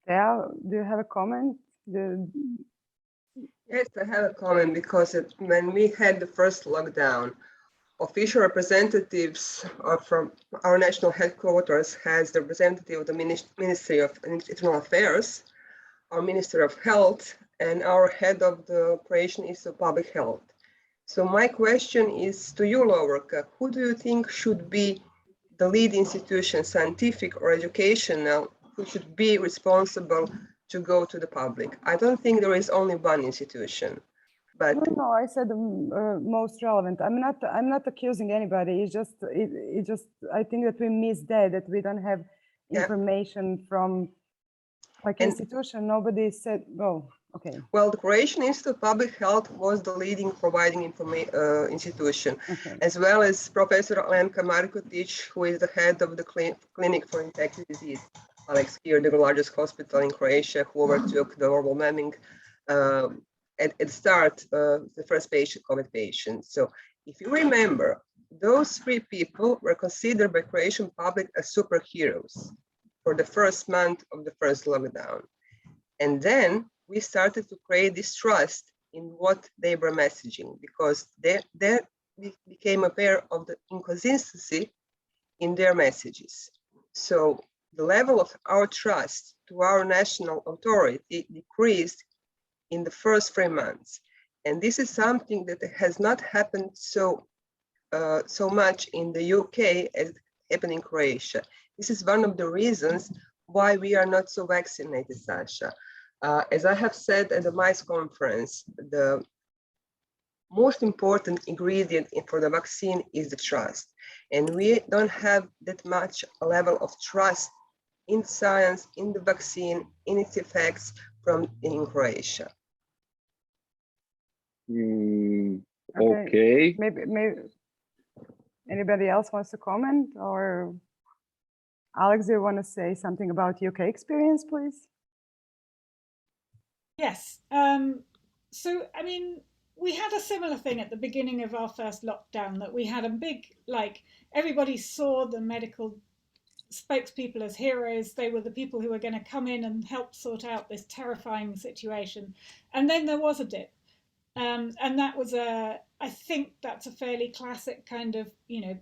Yeah, do you have a comment? Yes, I have a comment because when we had the first lockdown, official representatives from our national headquarters has the representative of the Ministry of Internal Affairs, our Minister of Health, and our head of the Croatian Institute of Public Health. So my question is to you, Lovorka, who do you think should be the lead institution, scientific or educational, who should be responsible to go to the public? I don't think there is only one institution. But no, I said most relevant. I'm not accusing anybody. It's just I think that we missed that we don't have information from like institution. Nobody said, oh, okay. Well, the Croatian Institute of Public Health was the leading providing institution, as well as Professor Alemka Markotić, who is the head of the Clinic for Infectious Disease. Alex here, the largest hospital in Croatia, who overtook the global mapping at the start, the first patient, COVID patient. So if you remember, those three people were considered by Croatian public as superheroes for the first month of the first lockdown. And then we started to create this trust in what they were messaging, because we became aware of the inconsistency in their messages. So the level of our trust to our national authority decreased in the first 3 months. And this is something that has not happened so much in the UK as happened in Croatia. This is one of the reasons why we are not so vaccinated, Saša. As I have said at the MICE conference, the most important ingredient for the vaccine is the trust. And we don't have that much level of trust in science, in the vaccine, in its effects in Croatia. Okay. Maybe anybody else wants to comment, or Alex, do you want to say something about UK experience, please? Yes. So, I mean, we had a similar thing at the beginning of our first lockdown, that we had a big, everybody saw the medical spokespeople as heroes. They were the people who were going to come in and help sort out this terrifying situation. And then there was a dip. And that was I think that's a fairly classic kind of,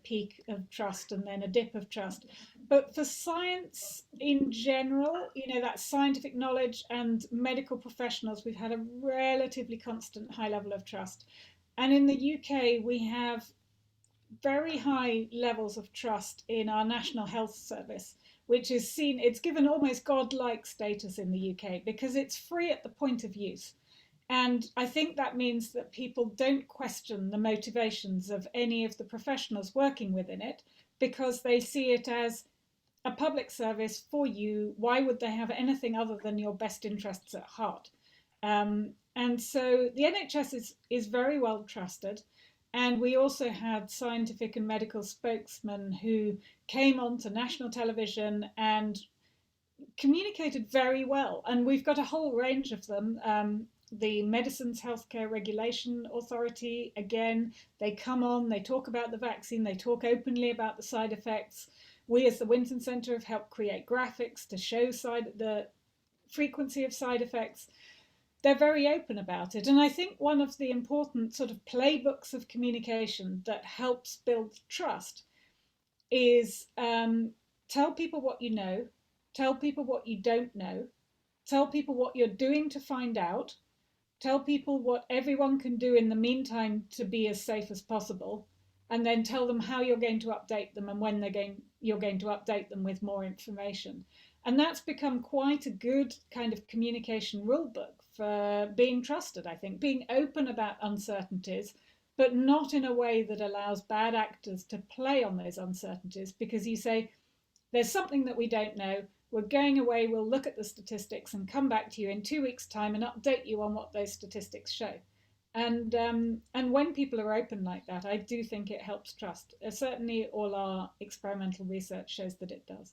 peak of trust and then a dip of trust. But for science in general, that scientific knowledge and medical professionals, we've had a relatively constant high level of trust. And in the UK, we have very high levels of trust in our National Health Service, which is seen, it's given almost godlike status in the UK because it's free at the point of use. And I think that means that people don't question the motivations of any of the professionals working within it because they see it as a public service for you. Why would they have anything other than your best interests at heart? And so the NHS is very well trusted. And we also had scientific and medical spokesmen who came onto national television and communicated very well. And we've got a whole range of them. The Medicines Healthcare Regulation Authority, again, they come on, they talk about the vaccine, they talk openly about the side effects. We as the Winton Centre have helped create graphics to show the frequency of side effects. They're very open about it. And I think one of the important sort of playbooks of communication that helps build trust is tell people what you know, tell people what you don't know, tell people what you're doing to find out, tell people what everyone can do in the meantime to be as safe as possible, and then tell them how you're going to update them and when you're going to update them with more information. And that's become quite a good kind of communication rule book for being trusted, I think, being open about uncertainties, but not in a way that allows bad actors to play on those uncertainties, because you say, there's something that we don't know, we're going away, we'll look at the statistics and come back to you in 2 weeks' time and update you on what those statistics show. And when people are open like that, I do think it helps trust. Certainly all our experimental research shows that it does.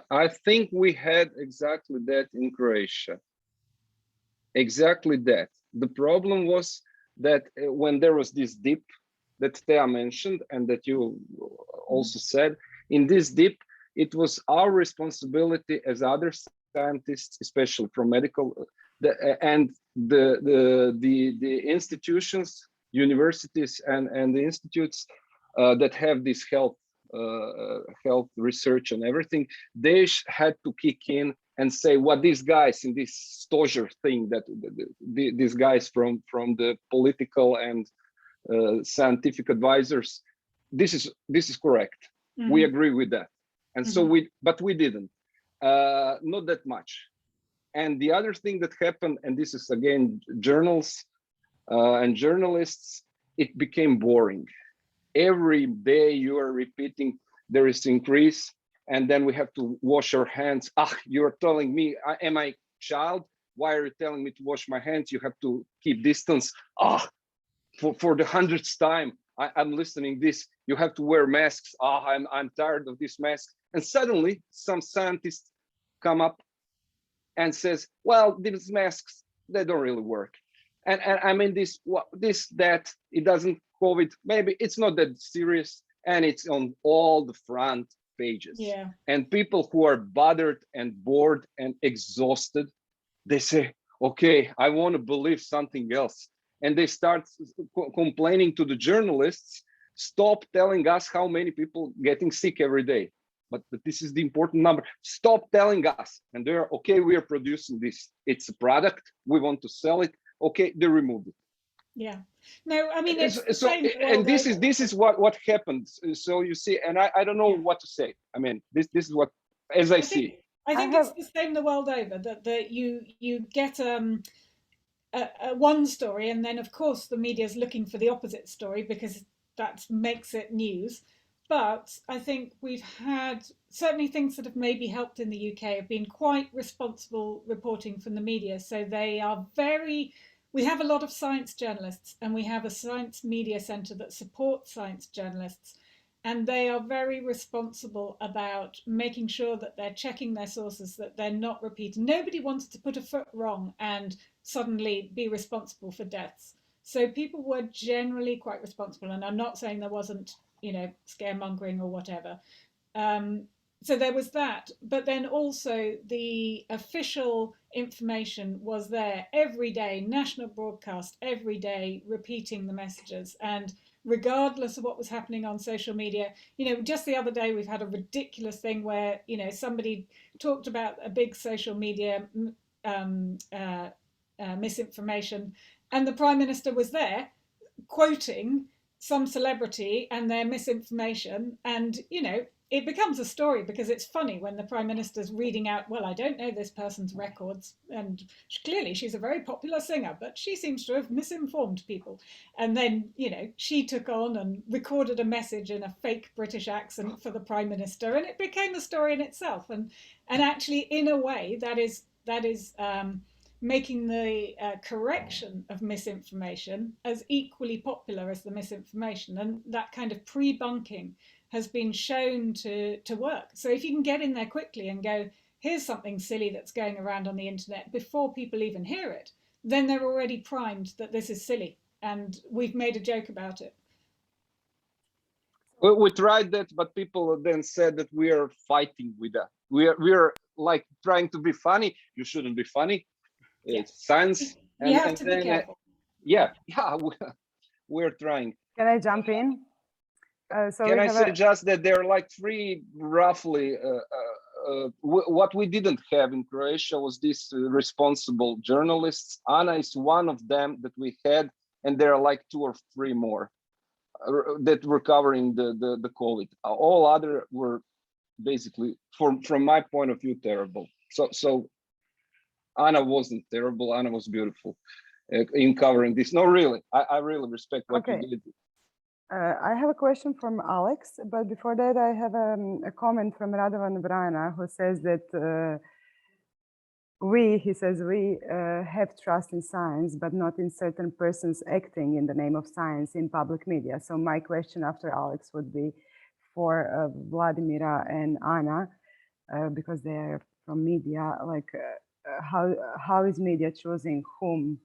I think we had exactly that in Croatia. Exactly that. The problem was that when there was this dip that Thea mentioned and that you also said, in this dip, it was our responsibility as other scientists, especially from medical, and the institutions, universities, and the institutes that have this health research and everything, they had to kick in and say what these guys in this Stožer thing, that these guys from the political and scientific advisors, this is correct. Mm-hmm. We agree with that. And so but we didn't, not that much. And the other thing that happened, and this is again journals and journalists, it became boring. Every day you are repeating there is increase, and then we have to wash our hands. You're telling me, am I child? Why are you telling me to wash my hands? You have to keep distance. For the 100th time, I'm listening this. You have to wear masks. I'm tired of this mask. And suddenly some scientists come up and says, well, these masks, they don't really work. And I mean, that, it doesn't COVID, maybe it's not that serious, and it's on all the front pages. Yeah. And people who are bothered and bored and exhausted, they say, okay, I want to believe something else. And they start complaining to the journalists, stop telling us how many people getting sick every day. But this is the important number. Stop telling us. And they're, okay, we are producing this. It's a product. We want to sell it. Okay, they removed it. Yeah. No, I mean, it's so, and this is what happens. So you see, and I don't know what to say. I mean, this is what, as I see. I think it's the same the world over, that you get one story, and then of course the media is looking for the opposite story because that makes it news. But I think we've had certainly things that have maybe helped in the UK have been quite responsible reporting from the media. So they are we have a lot of science journalists, and we have a science media centre that supports science journalists. And they are very responsible about making sure that they're checking their sources, that they're not repeating. Nobody wanted to put a foot wrong and suddenly be responsible for deaths. So people were generally quite responsible. And I'm not saying there wasn't, scaremongering or whatever. so there was that, but then also the official information was there every day, national broadcast every day, repeating the messages. And regardless of what was happening on social media, you know, just the other day we've had a ridiculous thing where, you know, somebody talked about a big social media misinformation, and the Prime Minister was there quoting some celebrity and their misinformation. And, you know, it becomes a story because it's funny when the Prime Minister's reading out, well, I don't know this person's records, and clearly she's a very popular singer, but she seems to have misinformed people. And then, you know, she took on and recorded a message in a fake British accent for the Prime Minister, and it became a story in itself. And actually, in a way, that is making the correction of misinformation as equally popular as the misinformation. And that kind of pre-bunking has been shown to work. So if you can get in there quickly and go, here's something silly that's going around on the internet before people even hear it, then they're already primed that this is silly and we've made a joke about it. We tried that, but people then said that we are fighting with that. We are like trying to be funny. You shouldn't be funny. It's science. And, you have to be careful. Yeah, we're trying. Can I jump in? Can I say just that there are like three roughly, what we didn't have in Croatia was these responsible journalists. Anna is one of them that we had, and there are like 2 or 3 more that were covering the COVID. All other were basically, from my point of view, terrible. So Anna wasn't terrible. Anna was beautiful in covering this. No, really, I really respect what you did. I have a question from Alex, but before that, I have a comment from Radovan Vrana, who says that he says we have trust in science, but not in certain persons acting in the name of science in public media. So my question after Alex would be for Vladimira and Anna, because they are from media, like how is media choosing whom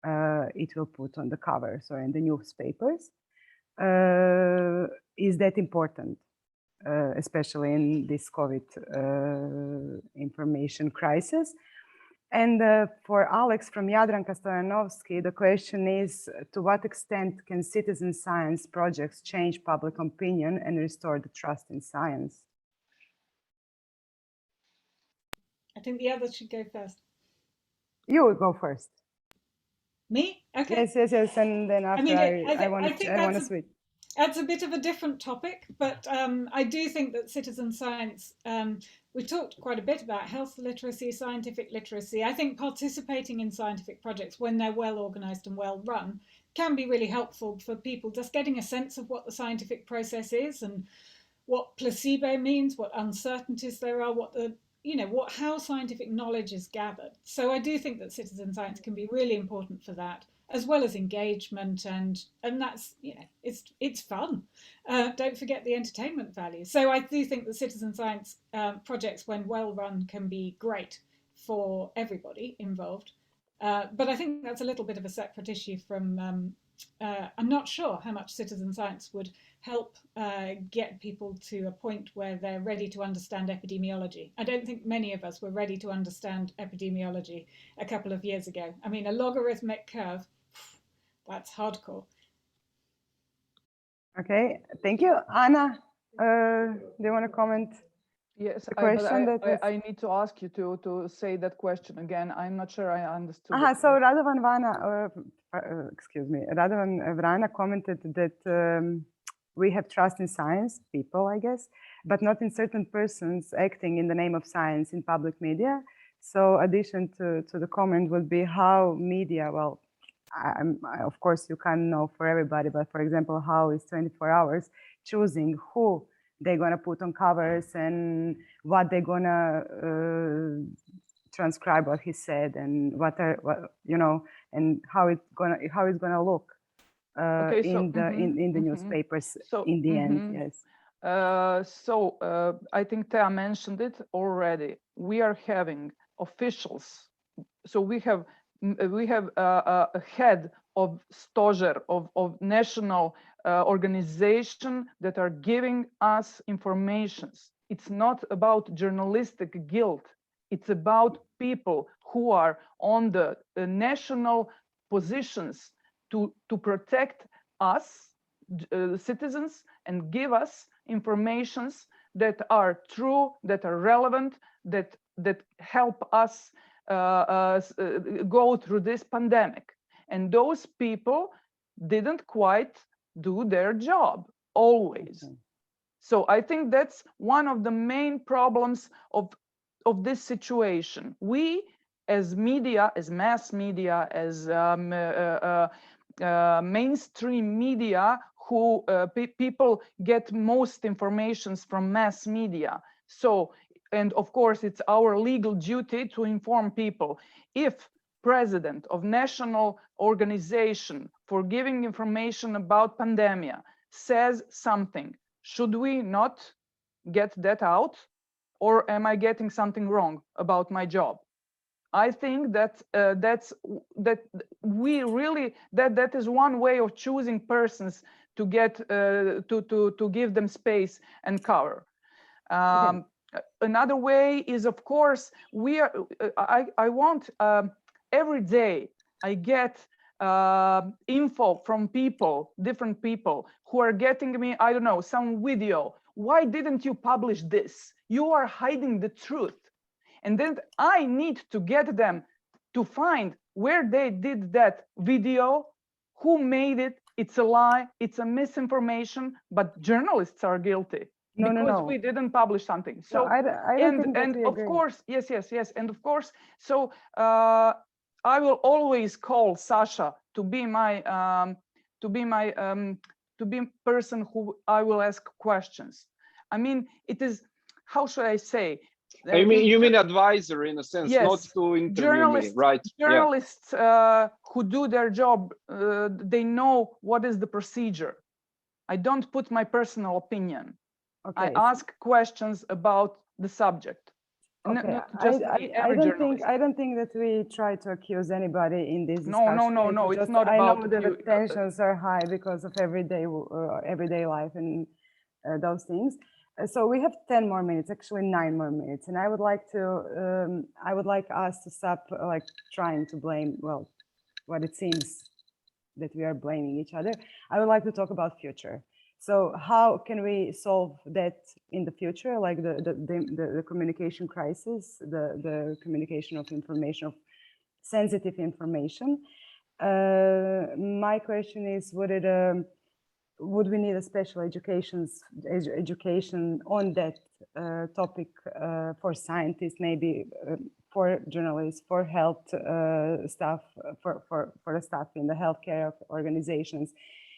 it will put on the cover, so in the newspapers? Is that important, especially in this COVID information crisis? And for Alex from Jadranka Stojanovski, the question is, to what extent can citizen science projects change public opinion and restore the trust in science? I think the others should go first. You will go first. Me? Okay. Yes. And then after I want to switch. That's a bit of a different topic, but I do think that citizen science, we talked quite a bit about health literacy, scientific literacy. I think participating in scientific projects when they're well organized and well run can be really helpful for people just getting a sense of what the scientific process is and what placebo means, what uncertainties there are, how scientific knowledge is gathered. So I do think that citizen science can be really important for that, as well as engagement, and that's, it's fun. Don't forget the entertainment value. So I do think that citizen science projects, when well run, can be great for everybody involved. But I think that's a little bit of a separate issue from, I'm not sure how much citizen science would help get people to a point where they're ready to understand epidemiology. I don't think many of us were ready to understand epidemiology a couple of years ago. I mean, a logarithmic curve, that's hardcore. Okay, thank you. Anna, do you want to comment? Yes, I need to ask you to say that question again. I'm not sure I understood. So Radovan Vrana commented that we have trust in science, people, I guess, but not in certain persons acting in the name of science in public media. So addition to the comment would be how media, well, of course you can't know for everybody, but for example, how is 24 Hours choosing who they're gonna put on covers and what they're gonna transcribe what he said and and how it's gonna look in the newspapers in the end. Yes. I think Tea mentioned it already. We are having officials. So we have a head of Stožer, of national organization that are giving us informations. it's not about journalistic guilt. It's about people who are on the national positions to protect us, citizens, and give us informations that are true, that are relevant, that help us go through this pandemic. And those people didn't quite do their job always. Okay. So I think that's one of the main problems of this situation. We, as media, as mass media, as mainstream media, who people get most informations from mass media. So, and of course, it's our legal duty to inform people. If president of national organization for giving information about pandemic says something, should we not get that out? Or am I getting something wrong about my job? I think that that is one way of choosing persons to get to give them space and cover. Okay. Another way is, of course, I want every day I get info from people, different people who are getting me, I don't know, some video. Why didn't you publish this? You are hiding the truth. And then I need to get them to find where they did that video, who made it. It's a lie, it's a misinformation, but journalists are guilty because we didn't publish something. So, I don't think that we agree. Of course, yes. And of course, so I will always call Saša to be my person who I will ask questions. I mean, it is, how should I say? You mean advisor in a sense, yes, not to interview me, right? Journalists who do their job, they know what is the procedure. I don't put my personal opinion. Okay. I ask questions about the subject. Okay. I don't think that we try to accuse anybody in this discussion. No. It's not about. I know that the tensions are high because of everyday life and those things. So we have 10 more minutes, actually 9 more minutes, and I would like us to stop like trying to blame, well, what it seems that we are blaming each other. I would like to talk about future. So how can we solve that in the future, like the communication crisis, the communication of information, of sensitive information? My question is, would we need a special education on that topic for scientists, maybe for journalists, for health staff, for the staff in the healthcare organizations,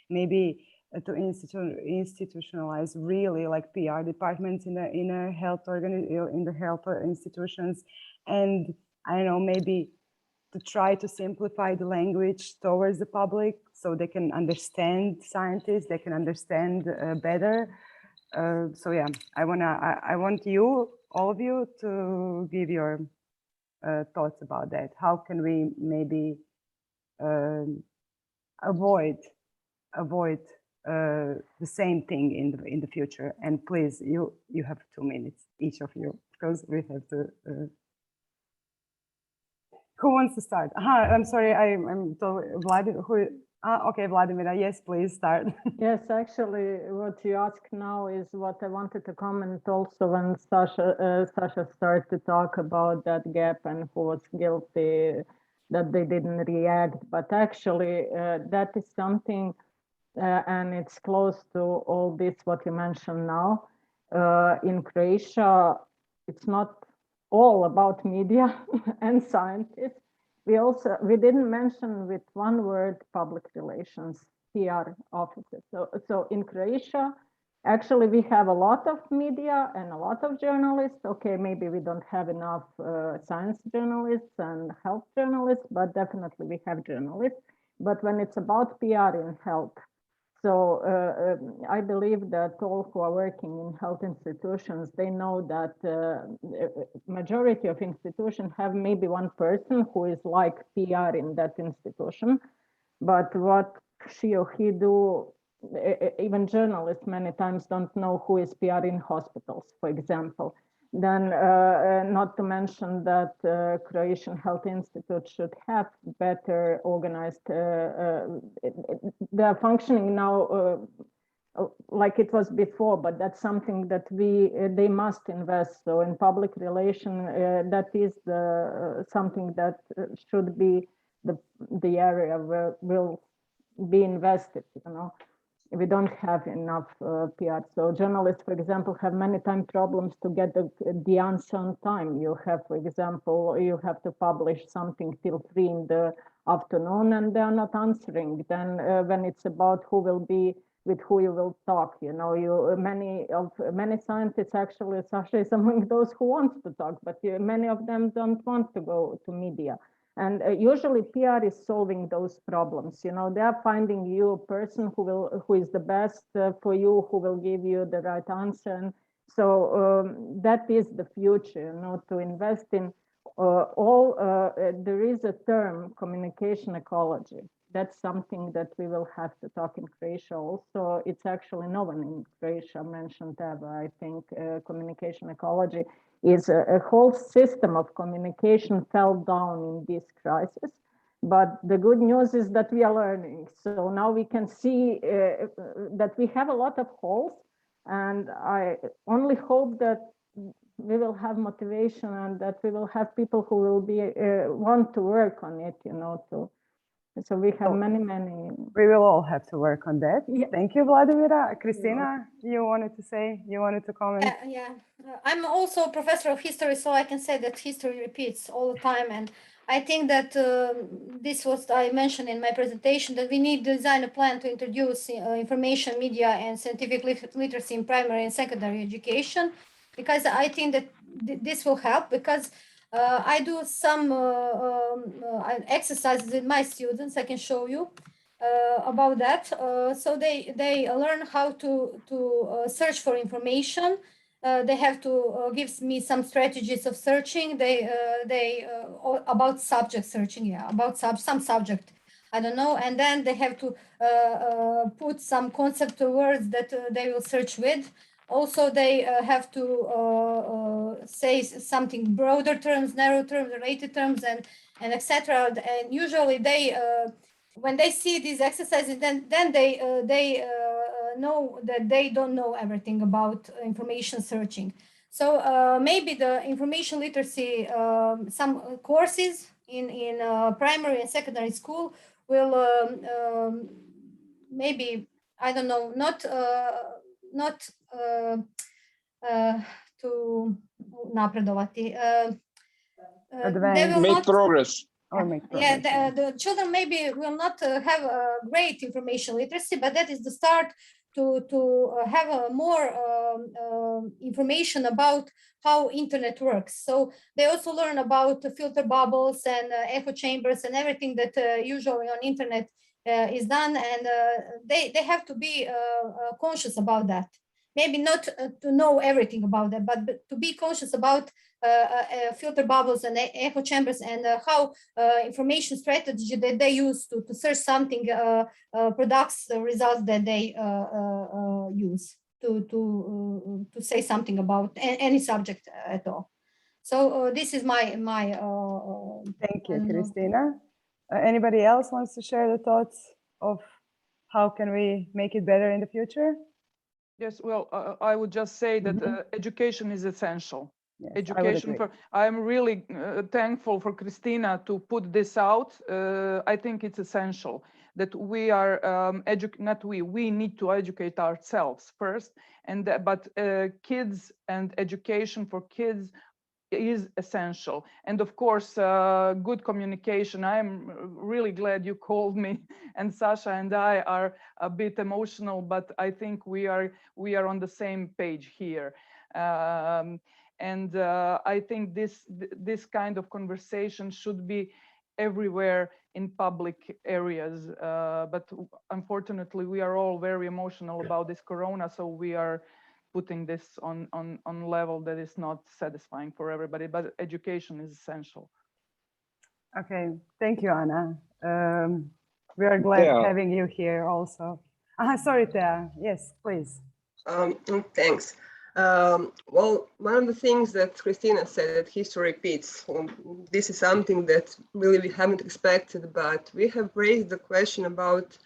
maybe to institutionalize really like PR departments in the health institutions, and I don't know, maybe to try to simplify the language towards the public so they can understand scientists, they can understand better. So yeah, I want you, all of you, to give your thoughts about that. How can we maybe avoid the same thing in the future? And please, you have 2 minutes, each of you, because we have to. Who wants to start? I'm sorry, I'm told Vladimir. Okay, Vladimira, yes, please start. Yes, actually, what you ask now is what I wanted to comment also when Saša started to talk about that gap and who was guilty that they didn't react. But actually, that is something, and it's close to all this what you mentioned now. In Croatia, it's not all about media and scientists. We didn't mention with one word public relations, PR offices. So in Croatia, actually we have a lot of media and a lot of journalists. Okay, maybe we don't have enough science journalists and health journalists, but definitely we have journalists. But when it's about PR in health, so I believe that all who are working in health institutions, they know that majority of institutions have maybe one person who is like PR in that institution. But what she or he do even journalists many times don't know who is PR in hospitals, for example. Then not to mention that Croatian Health Institute should have better organized, they are functioning now like it was before, but that's something that they must invest. So in public relation, that is something that should be the area where will be invested, you know. We don't have enough PR. So journalists, for example, have many time problems to get the answer on time. You have, for example, you have to publish something till 3 in the afternoon and they are not answering. Then when it's about who will be, with who you will talk, you know, many scientists, actually, Saša is among those who wants to talk, but many of them don't want to go to media. And usually PR is solving those problems. You know, they are finding you a person who is the best for you, who will give you the right answer. And so that is the future, you know, to invest in there is a term, communication ecology. That's something that we will have to talk in Croatia also. It's actually no one in Croatia mentioned ever. I think communication ecology is a whole system of communication fell down in this crisis. But the good news is that we are learning. So now we can see that we have a lot of holes. And I only hope that we will have motivation and that we will have people who will be want to work on it, you know, so we have many. We will all have to work on that. Yeah. Thank you, Vladimira. Kristina, you wanted to comment? Yeah. I'm also a professor of history, so I can say that history repeats all the time. And I think that this was, I mentioned in my presentation, that we need to design a plan to introduce information, media, and scientific literacy in primary and secondary education, because I think that this will help, because I do some exercises with my students. I can show you about that. So they learn how to search for information. They have to give me some strategies of searching. About subject searching, about some subject, I don't know. And then they have to put some concept words that they will search with. Also, they have to say something broader terms, narrow terms, related terms, and etc. And usually they, when they see these exercises, then they know that they don't know everything about information searching. So maybe the information literacy, some courses in primary and secondary school will maybe, I don't know, not to napredovati. Make progress. Yeah, the children maybe will not have a great information literacy, but that is the start to have more information about how internet works. So they also learn about filter bubbles and echo chambers and everything that usually on internet is done, and they have to be conscious about that. Maybe not to know everything about that, but to be conscious about filter bubbles and echo chambers, and how information strategy that they use to search something products the results that they use to say something about any subject at all. So this is my thank you, Kristina. Anybody else wants to share the thoughts of how can we make it better in the future? Yes, well, I would just say that education is essential. Yes, Education I'm really thankful for Kristina to put this out. I think it's essential that we are we need to educate ourselves first, and but kids and education for kids is essential. And of course, good communication. I'm really glad you called me, and Saša and I are a bit emotional, but I think we are on the same page here. And I think this kind of conversation should be everywhere in public areas. But unfortunately, we are all very emotional about this corona, so we are putting this on level that is not satisfying for everybody, but education is essential. Okay, thank you, Anna. We are glad having you here also. Sorry, Tea. Yes, please. Thanks. Well, one of the things that Kristina said, that history repeats, this is something that really we haven't expected, but we have raised the question about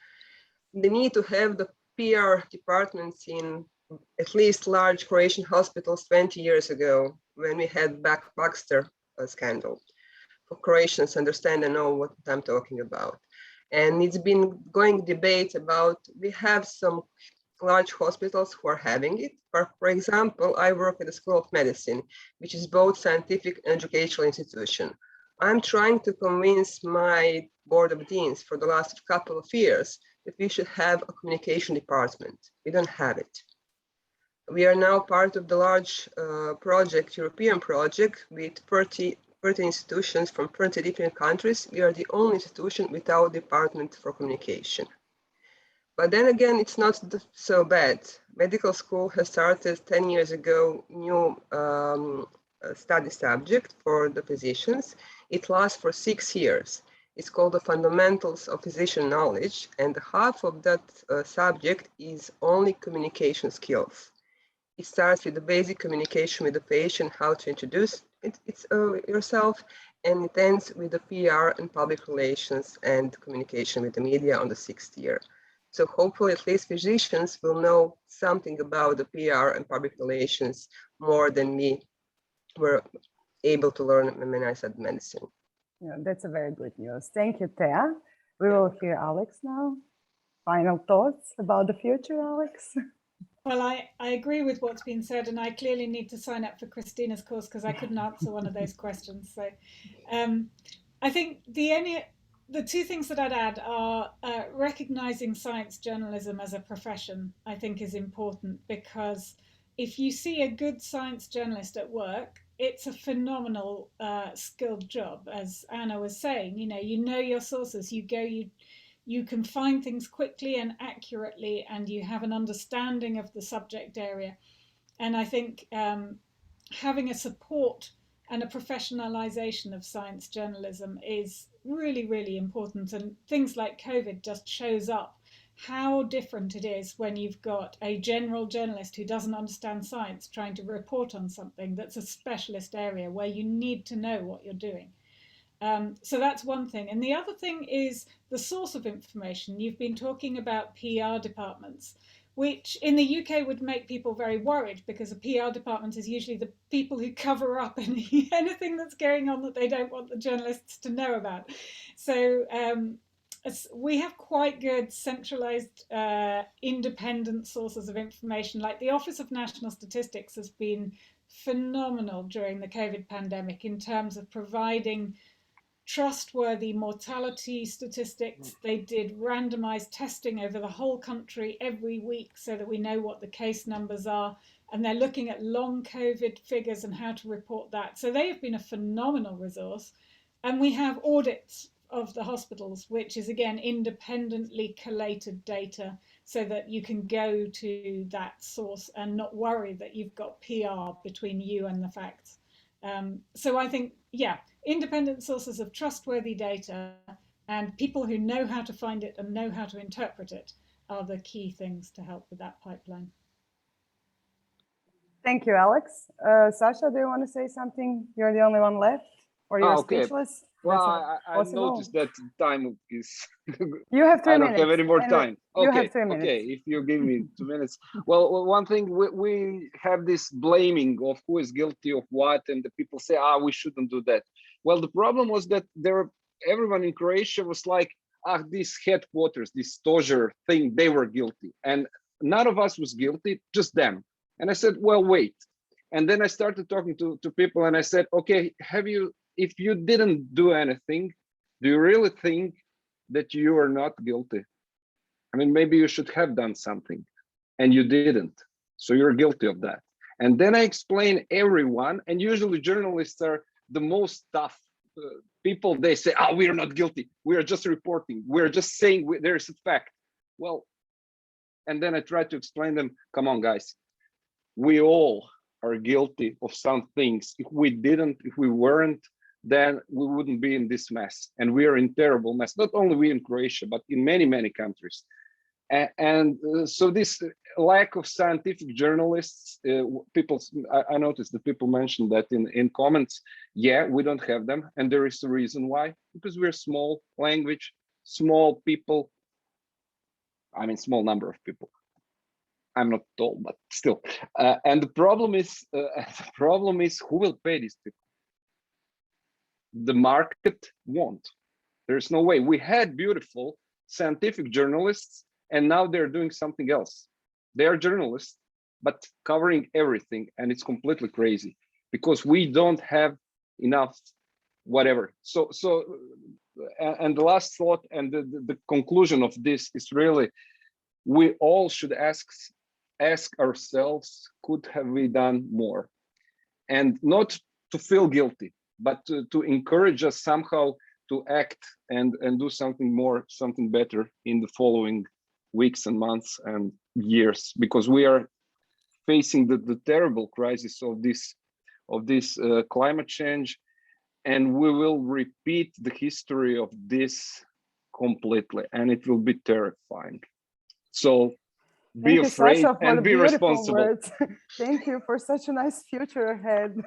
the need to have the PR departments in at least large Croatian hospitals 20 years ago, when we had Baxter scandal. For Croatians understand and know what I'm talking about. And it's been going debate about, we have some large hospitals who are having it. For example, I work at the School of Medicine, which is both scientific and educational institution. I'm trying to convince my board of deans for the last couple of years that we should have a communication department. We don't have it. We are now part of the large project, European project, with 30 institutions from 30 different countries. We are the only institution without department for communication. But then again, it's not so bad. Medical school has started 10 years ago, new study subject for the physicians. It lasts for 6 years. It's called the Fundamentals of Physician Knowledge, and half of that subject is only communication skills. It starts with the basic communication with the patient, how to introduce yourself, and it ends with the PR and public relations and communication with the media on the 6th year. So hopefully at least physicians will know something about the PR and public relations more than we were able to learn when I studied medicine. Yeah, that's a very good news. Thank you, Tea. We will hear Alex now. Final thoughts about the future, Alex? Well, I agree with what's been said, and I clearly need to sign up for Kristina's course because I couldn't answer one of those questions. So I think the two things that I'd add are recognizing science journalism as a profession, I think is important, because if you see a good science journalist at work, it's a phenomenal skilled job. As Anna was saying, you know your sources, you can find things quickly and accurately, and you have an understanding of the subject area. And I think having a support and a professionalization of science journalism is really, really important. And things like COVID just shows up how different it is when you've got a general journalist who doesn't understand science trying to report on something that's a specialist area where you need to know what you're doing. So that's one thing. And the other thing is the source of information. You've been talking about PR departments, which in the UK would make people very worried, because a PR department is usually the people who cover up anything that's going on that they don't want the journalists to know about. So we have quite good centralized independent sources of information. Like the Office of National Statistics has been phenomenal during the COVID pandemic in terms of providing trustworthy mortality statistics. They did randomized testing over the whole country every week so that we know what the case numbers are, and they're looking at long COVID figures and how to report that. So they have been a phenomenal resource. And we have audits of the hospitals, which is again independently collated data, so that you can go to that source and not worry that you've got PR between you and the facts. So I think, yeah, independent sources of trustworthy data and people who know how to find it and know how to interpret it are the key things to help with that pipeline. Thank you, Alex. Saša, do you want to say something? You're the only one left, or you're speechless? Well, I noticed that time is. You have 3 minutes. I don't have any more time. You have 3 minutes. Okay, if you give me 2 minutes. Well, one thing, we have this blaming of who is guilty of what, and the people say, we shouldn't do that. Well, the problem was that everyone in Croatia was like, this headquarters, this Stožer thing, they were guilty. And none of us was guilty, just them. And I said, well, wait. And then I started talking to people, and I said, okay, if you didn't do anything, do you really think that you are not guilty? I mean, maybe you should have done something and you didn't. So you're guilty of that. And then I explain everyone, and usually journalists are the most tough people. They say, we are not guilty. We are just reporting. We're just saying there's a fact. Well, and then I try to explain them, come on, guys, we all are guilty of some things. If we weren't, then we wouldn't be in this mess. And we are in terrible mess. Not only we in Croatia, but in many, many countries. So this lack of scientific journalists, I noticed that people mentioned that in comments. Yeah, we don't have them, and there is a reason why. Because we're small language, small people. I mean, small number of people. I'm not tall, but still. And the problem is who will pay these people? The market won't. There's no way. We had beautiful scientific journalists, and now they're doing something else. They are journalists, but covering everything, and it's completely crazy because we don't have enough whatever. So and the last thought and the conclusion of this is really, we all should ask ourselves, could have we done more? And not to feel guilty, but to encourage us somehow to act and do something more, something better in the following weeks and months and years, because we are facing the terrible crisis of this climate change, and we will repeat the history of this completely, and it will be terrifying. So be afraid and be responsible. Thank you for such a nice future ahead.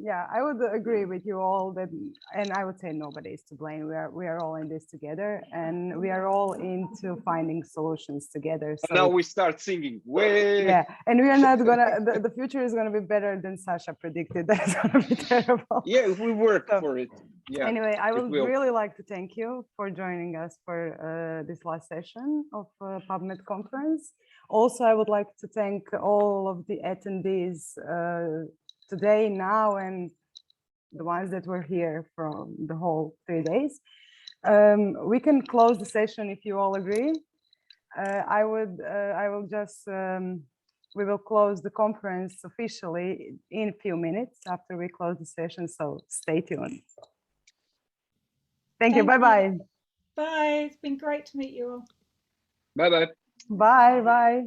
Yeah, I would agree with you all that, and I would say nobody is to blame. We are all in this together, and we are all into finding solutions together. So now we start singing. Way. Yeah, and we are not gonna. The future is gonna be better than Saša predicted. That's gonna be terrible. Yeah, we work for it. Yeah. Anyway, I would really like to thank you for joining us for this last session of PubMet conference. Also, I would like to thank all of the attendees today, now, and the ones that were here from the whole 3 days. We can close the session if you all agree. We will close the conference officially in a few minutes after we close the session, so stay tuned. Thank you. Bye-bye. Bye. It's been great to meet you all. Bye-bye. Bye-bye.